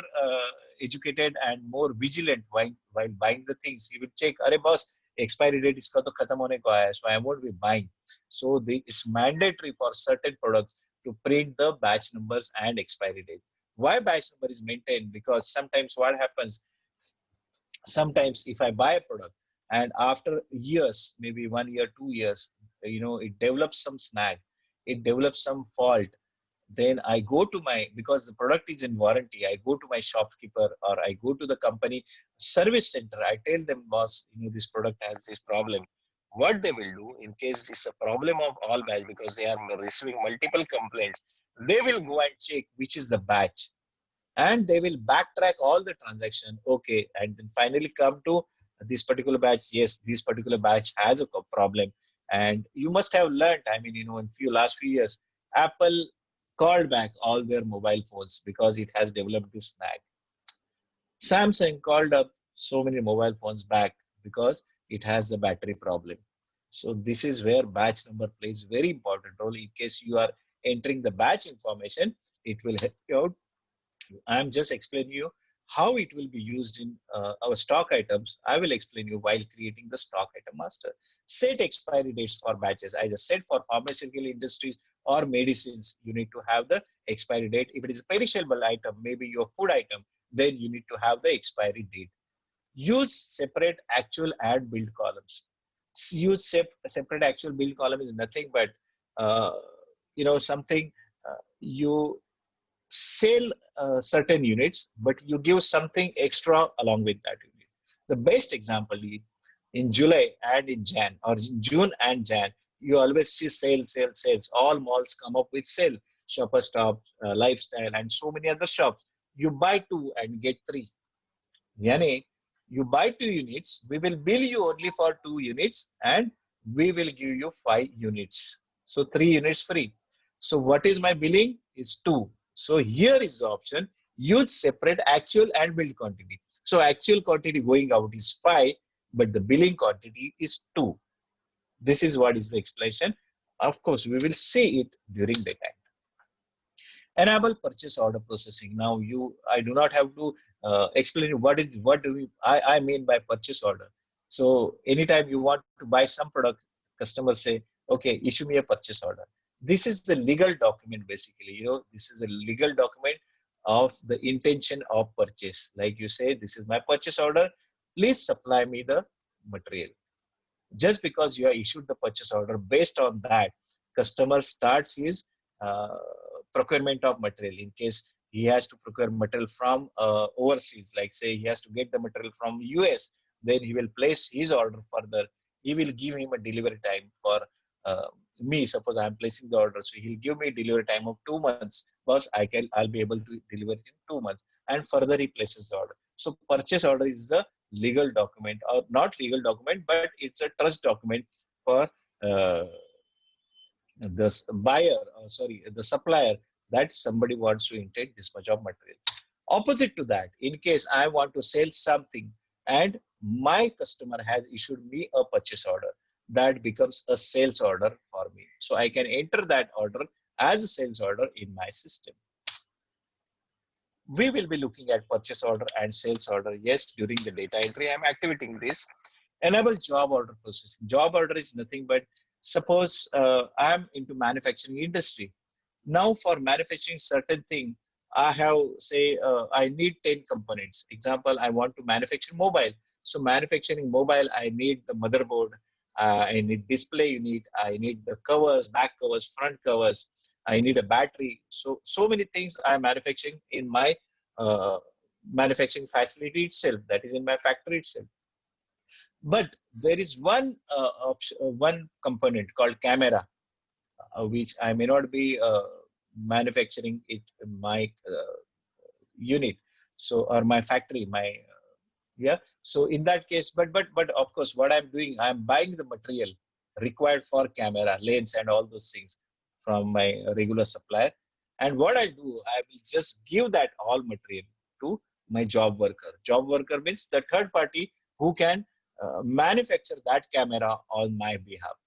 educated and more vigilant while buying the things. He will check, "Arey boss, expiry date iska to khatam hone ko aaya, so I won't be buying." So it's mandatory for certain products to print the batch numbers and expiry date. Why batch number is maintained? Because sometimes what happens, sometimes if I buy a product and after years, maybe 1 year, 2 years, it develops some snag, it develops some fault, then I go to because the product is in warranty, I go to my shopkeeper or I go to the company service center. I tell them, boss, this product has this problem. What they will do in case it's a problem of all batch, because they are receiving multiple complaints, they will go and check which is the batch and they will backtrack all the transaction. Okay. And then finally come to this particular batch. Yes, this particular batch has a problem. And you must have learned, I mean, in last few years, Apple called back all their mobile phones because it has developed this snag. Samsung called up so many mobile phones back because it has a battery problem. So this is where batch number plays very important role. In case you are entering the batch information, it will help you out. I'm just explaining you how it will be used in our stock items. I will explain you while creating the stock item master. Set expiry dates for batches. I just said for pharmaceutical industries or medicines, you need to have the expiry date. If it is a perishable item, maybe your food item, then you need to have the expiry date. Use separate actual and build columns. Use separate actual build column is nothing but uh, something you sell certain units, but you give something extra along with that unit. The best example is in July and in Jan, or in June and Jan, you always see sales, sales, sales. All malls come up with sale. Shopper Stop, Lifestyle, and so many other shops. You buy two and get three. Yani, you buy 2 units, we will bill you only for 2 units and we will give you 5 units. So 3 units free. So what is my billing? Is 2. So here is the option, use separate actual and billed quantity. So actual quantity going out is 5, but the billing quantity is 2. This is what is the explanation. Of course, we will see it during the time. Enable purchase order processing. Now I do not have to explain what do I mean by purchase order. So anytime you want to buy some product, customers say, okay, issue me a purchase order. This is the legal document. Basically, this is a legal document of the intention of purchase. Like you say, this is my purchase order, please supply me the material. Just because you have issued the purchase order, based on that, customer starts his uh, procurement of material. In case he has to procure material from overseas, like say he has to get the material from US, then he will place his order further. He will give him a delivery time for me. Suppose I am placing the order, so he'll give me delivery time of 2 months, because I'll be able to deliver it in 2 months, and further he places the order. So purchase order is the legal document, or not legal document, but it's a trust document for uh, the buyer, sorry, the supplier, that somebody wants to intake this much of material. Opposite to that, in case I want to sell something and my customer has issued me a purchase order, that becomes a sales order for me. So I can enter that order as a sales order in my system. We will be looking at purchase order and sales order. Yes, during the data entry, I'm activating this. Enable job order processing. Job order is nothing but, suppose I'm into manufacturing industry. Now for manufacturing certain thing, I have, say, I need 10 components. Example, I want to manufacture mobile. So manufacturing mobile, I need the motherboard, I need display unit, I need the covers, back covers, front covers, I need a battery. So many things I am manufacturing in my uh, manufacturing facility itself, that is in my factory itself. But there is one component called camera, which I may not be manufacturing it in my unit, so, or my factory, my yeah. So in that case, but of course, what I'm doing, I'm buying the material required for camera, lens, and all those things from my regular supplier. And what I do, I will just give that all material to my job worker. Job worker means the third party who can manufacture that camera on my behalf.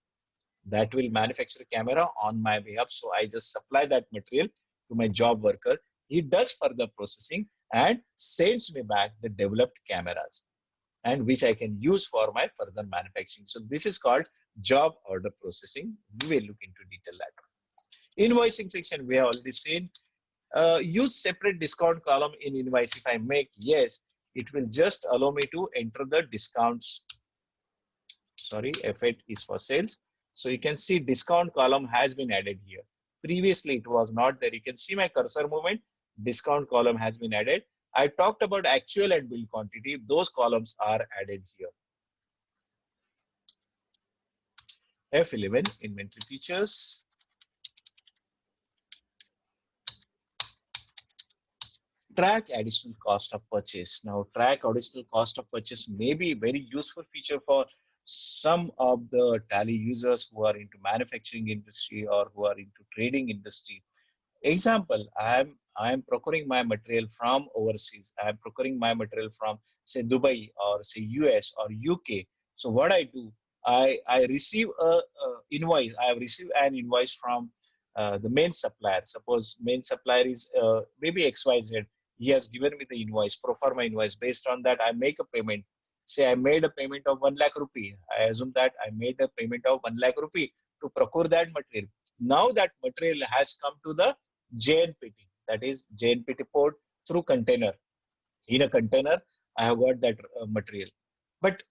That will manufacture camera on my behalf. So I just supply that material to my job worker. He does further processing and sends me back the developed cameras, and which I can use for my further manufacturing. So this is called job order processing. We will look into detail later. Invoicing section, we have already seen. Use separate discount column in invoice. If I make yes, it will just allow me to enter the discounts. Sorry, F8 is for sales. So you can see discount column has been added here. Previously, it was not there. You can see my cursor movement. Discount column has been added. I talked about actual and bill quantity. Those columns are added here. F11, inventory features. Track additional cost of purchase. Now, track additional cost of purchase may be a very useful feature for some of the Tally users who are into manufacturing industry or who are into trading industry. Example, I am procuring my material from overseas. I am procuring my material from, say, Dubai or say US or UK. So what I do, I receive a invoice. I have received an invoice from the main supplier. Suppose main supplier is maybe XYZ. He has given me the invoice, pro forma invoice. Based on that, I make a payment. Say I made a payment of 1 lakh rupee. I assume that I made a payment of 1 lakh rupee to procure that material. Now that material has come to the JNPT, that is JNPT port through container. In a container, I have got that material. But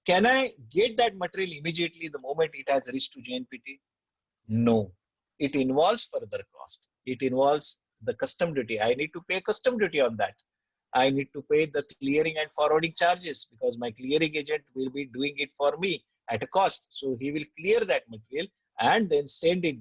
can I get that material immediately the moment it has reached to JNPT? No. It involves further cost. It involves the custom duty. I need to pay custom duty on that. I need to pay the clearing and forwarding charges because my clearing agent will be doing it for me at a cost. So he will clear that material and then send it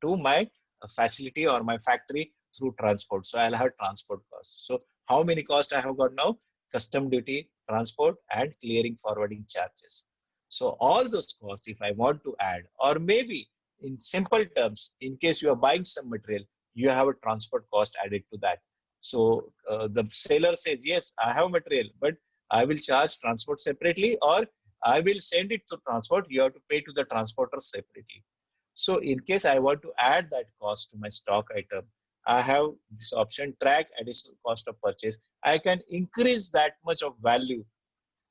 to my facility or my factory through transport. So I'll have transport costs. So how many costs I have got now? Custom duty, transport, and clearing forwarding charges. So all those costs, if I want to add, or maybe in simple terms, in case you are buying some material, you have a transport cost added to that. So the seller says, yes, I have material, but I will charge transport separately, or I will send it to transport. You have to pay to the transporter separately. So in case I want to add that cost to my stock item, I have this option, track additional cost of purchase. I can increase that much of value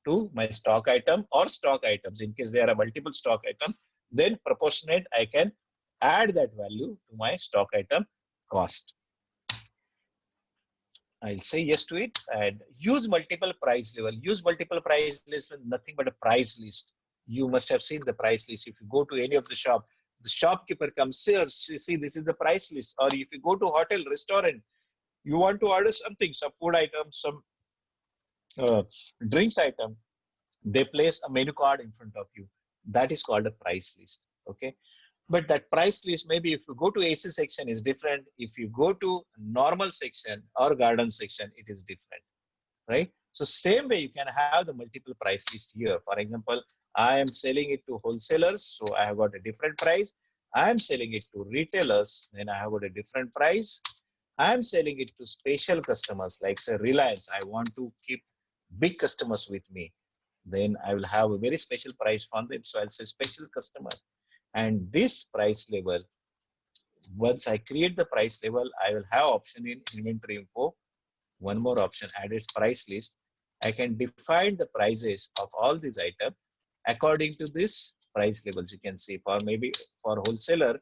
to my stock item or stock items. In case there are multiple stock items, then proportionate, I can add that value to my stock item cost. I'll say yes to it and use multiple price level. Use multiple price list with nothing but a price list. You must have seen the price list. If you go to any of the shopkeeper comes, sir, see, this is the price list. Or if you go to hotel, restaurant, you want to order something, some food item, some uh, drinks item, they place a menu card in front of you. That is called a price list. Okay. But that price list, maybe if you go to AC section is different. If you go to normal section or garden section, it is different, right? So same way you can have the multiple price list here. For example, I am selling it to wholesalers, so I have got a different price. I am selling it to retailers, then I have got a different price. I am selling it to special customers like say Reliance. I want to keep big customers with me. Then I will have a very special price for them. So I'll say special customer. And this price level, once I create the price level, I will have option in inventory info. One more option, add its price list. I can define the prices of all these items according to this price levels. You can see for maybe for wholesaler,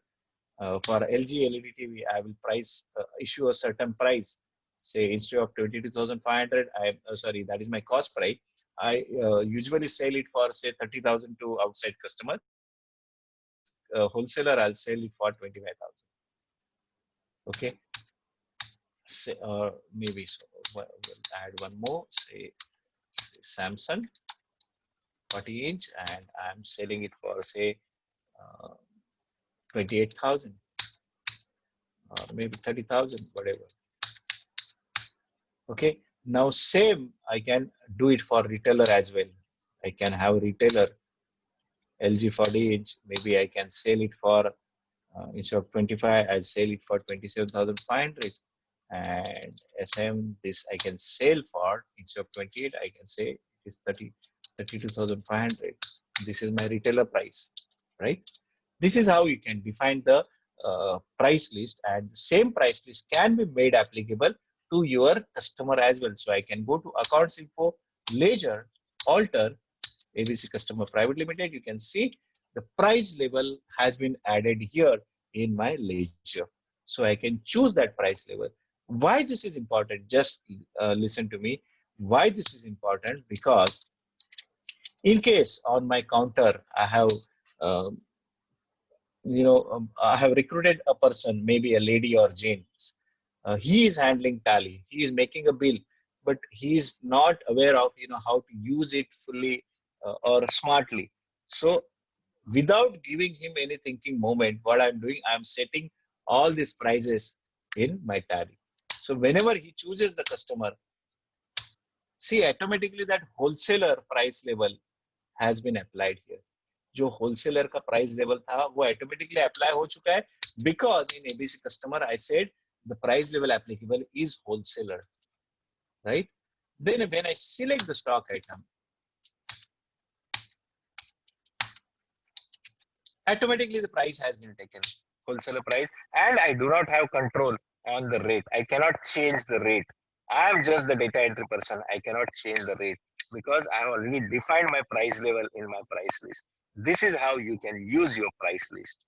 for LG LED TV, I will price issue a certain price. Say instead of 22,500, I sorry, that is my cost price. I usually sell it for say 30,000 to outside customer. Wholesaler, I'll sell it for 25,000. Okay, say, maybe so. We'll add one more. Say Samsung 40-inch, and I'm selling it for say uh, 28,000 or maybe 30,000, whatever. Okay. Now same I can do it for retailer as well. I can have retailer LG 40-inch. Maybe I can sell it for instead of 25, I'll sell it for 27,500. And SM this I can sell for instead of 28, I can say it is 32,500. This is my retailer price, right? This is how you can define the price list, and the same price list can be made applicable to your customer as well. So I can go to accounts info, ledger, alter, ABC customer private limited. You can see the price level has been added here in my ledger. So I can choose that price level. Why this is important? Just listen to me. Why this is important? Because in case on my counter, I have um, I have recruited a person, maybe a lady or James. He is handling Tally. He is making a bill, but he is not aware of how to use it fully or smartly. So without giving him any thinking moment, what I'm doing, I'm setting all these prices in my Tally. So whenever he chooses the customer, see automatically that wholesaler price level has been applied here. जो wholesaler का price level था वो automatically apply हो चुका है because in ABC customer I said the price level applicable is wholesaler, right? Then when I select the stock item, automatically the price has been taken, Wholesaler price, and I do not have control on the rate. I cannot change the rate. I am just the data entry person. I cannot change the rate because I have already defined my price level in my price list. This is how you can use your price list.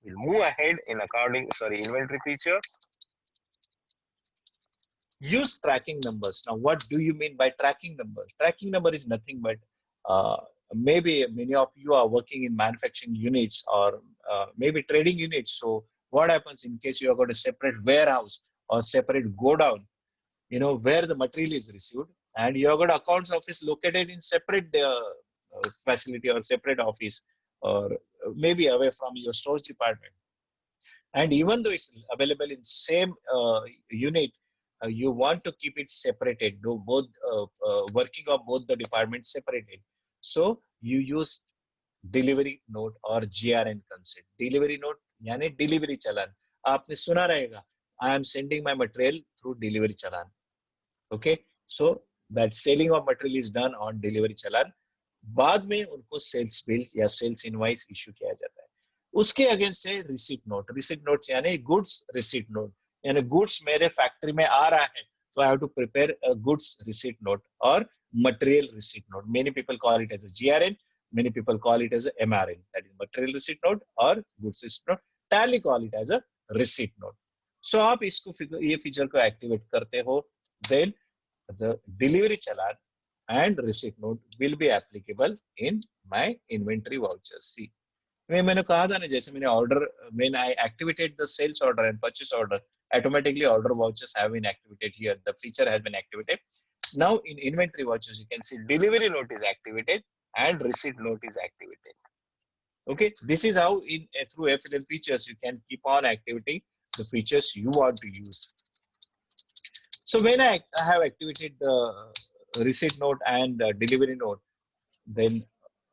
We'll move ahead in inventory feature. Use tracking numbers. Now, what do you mean by tracking numbers? Tracking number is nothing but uh, maybe many of you are working in manufacturing units or maybe trading units. So what happens in case you have got a separate warehouse or separate go down, where the material is received, and you have got accounts office located in separate facility or separate office, or maybe away from your stores department. And even though it's available in same unit, you want to keep it separated, do both working of both the departments separated. So you use delivery note or GRN concept. Delivery note यानी delivery चालान. आपने सुना रहेगा, I am sending my material through delivery challan. Okay, so that selling of material is done on delivery चालान. बाद में उनको sales bill या sales invoice issue किया जाता है. उसके अगेंस्ट है रिसीट नोट. रिसीट नोट यानी गुड्स रिसीट नोट, यानी गुड्स मेरे फैक्ट्री में आ रहा है, तो I have to prepare a goods receipt note और material receipt note. Many people call it as a GRN, many people call it as a MRN, that is material receipt note or goods receipt note. Tally call it as a receipt note. So आप इसको ये feature को activate करते हो, then the delivery challan and receipt note will be applicable in my inventory vouchers. See, मैंने कहा था ना, जैसे मैंने order, when I activated the sales order and purchase order, automatically order vouchers have been activated here. The feature has been activated. Now in inventory vouchers, you can see delivery note is activated and receipt note is activated. Okay, this is how in through FLL features you can keep on activating the features you want to use. So when I have activated the receipt note and delivery note, then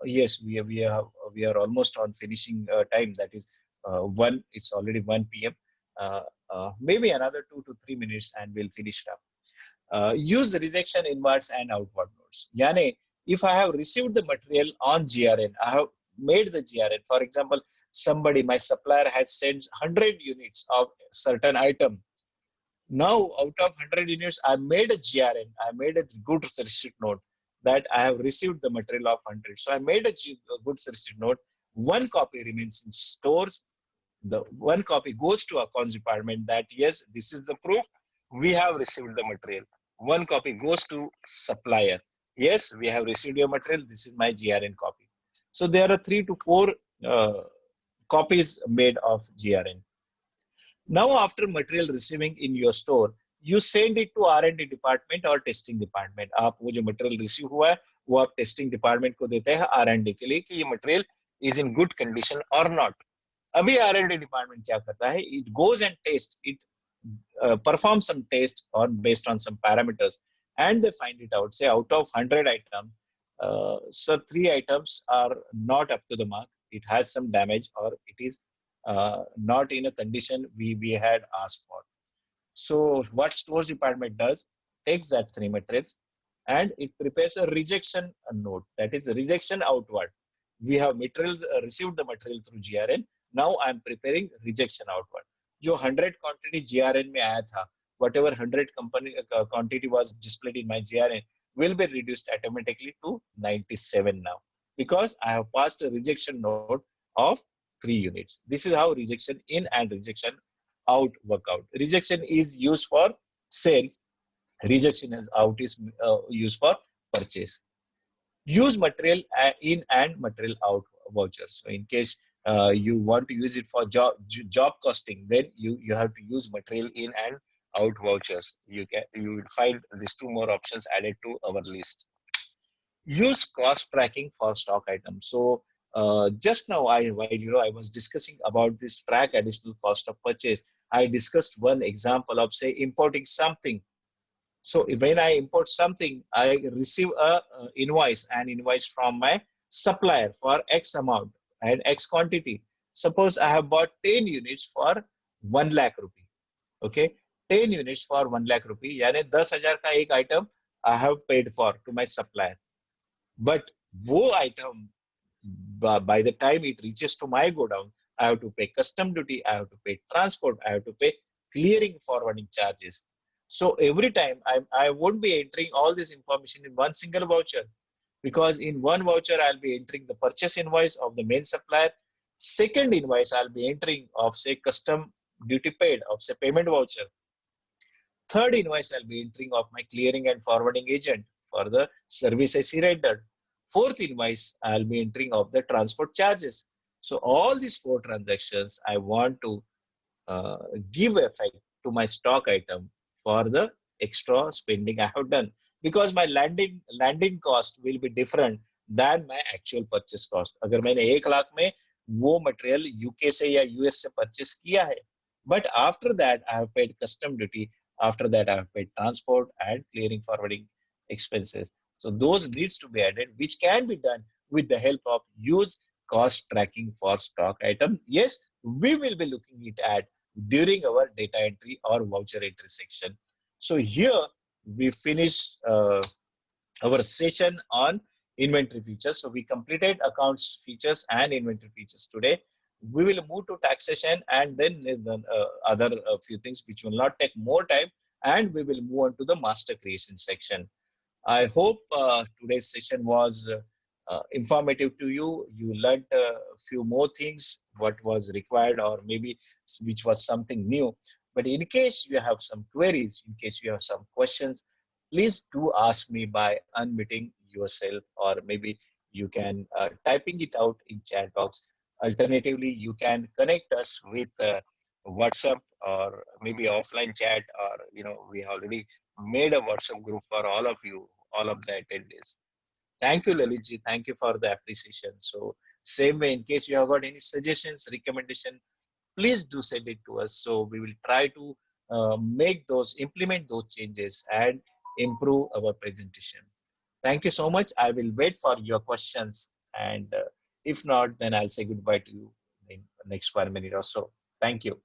yes, we are almost on finishing time. That is one. It's already 1 p.m. Maybe another 2 to 3 minutes, and we'll finish it up. Use rejection inwards and outward notes. Yani, if I have received the material on GRN, I have made the GRN. For example, my supplier has sent 100 units of certain item. Now, out of 100 units, I made a GRN. I made a goods receipt note that I have received the material of 100. So I made a goods receipt note. One copy remains in stores. The one copy goes to accounts department that yes, this is the proof we have received the material. One copy goes to supplier. Yes, we have received your material. This is my GRN copy. So there are 3 to 4 copies made of GRN. Now, after material receiving in your store, you send it to R&D department or testing department. आप वो जो material receive हुआ है, वो आप testing department को देते हैं R&D के लिए कि ये material is in good condition or not. अभी R&D department क्या करता है? It goes and tests it. Perform some test on based on some parameters, and they find it out. Say out of 100 items, so 3 items are not up to the mark. It has some damage, or it is not in a condition we had asked for. So what stores department does, takes that 3 materials and it prepares a rejection note. That is rejection outward. We have materials received the material through GRN. Now I am preparing rejection outward. जो 100 quantity GRN में आया था, whatever 100 quantity was displayed in my GRN will be reduced automatically to 97 now, because I have passed a rejection note of 3 units. This is how rejection in and rejection out work out. Rejection is used for sales. Rejection is out is used for purchase. Use material in and material out vouchers. So in case you want to use it for job costing, then you have to use material in and out vouchers. You will find these 2 more options added to our list. Use cost tracking for stock items. So just now, while I was discussing about this track additional cost of purchase, I discussed one example of say importing something. So when I import something, I receive an invoice from my supplier for X amount and X quantity. Suppose I have bought 10 units for 1 lakh rupee. Okay, 10 units for 1 lakh rupee. यानी 10,000 का एक item I have paid for to my supplier. But वो item, by the time it reaches to my godown, I have to pay custom duty, I have to pay transport, I have to pay clearing forwarding charges. So every time I won't be entering all this information in one single voucher, because in one voucher I'll be entering the purchase invoice of the main supplier, Second invoice I'll be entering of say custom duty paid of say payment voucher. Third invoice I'll be entering of my clearing and forwarding agent for the services he rendered. Fourth invoice I'll be entering of the transport charges. So all these four transactions I want to uh, give effect to my stock item for the extra spending I have done, because my landing cost will be different than my actual purchase cost. अगर मैंने 1 लाख में वो material UK से या US से purchase किया है, but after that I have paid custom duty, after that I have paid transport and clearing forwarding expenses. So those needs to be added, which can be done with the help of use cost tracking for stock item. Yes, we will be looking it at during our data entry or voucher entry section. So here we finish our session on inventory features. So we completed accounts features and inventory features today. We will move to taxation and then other few things which will not take more time, and we will move on to the master creation section. I hope today's session was informative to you. You learned a few more things, what was required, or maybe which was something new. But in case you have some queries, in case you have some questions, please do ask me by unmuting yourself, or maybe you can typing it out in chat box. Alternatively, you can connect us with WhatsApp or maybe offline chat, or we already made a WhatsApp group for all of you, all of the attendees. Thank you, Lalitji. Thank you for the appreciation. So same way, in case you have got any suggestions, recommendation, please do send it to us. So we will try to implement those changes and improve our presentation. Thank you so much. I will wait for your questions. And if not, then I'll say goodbye to you in the next 1 minute or so. Thank you.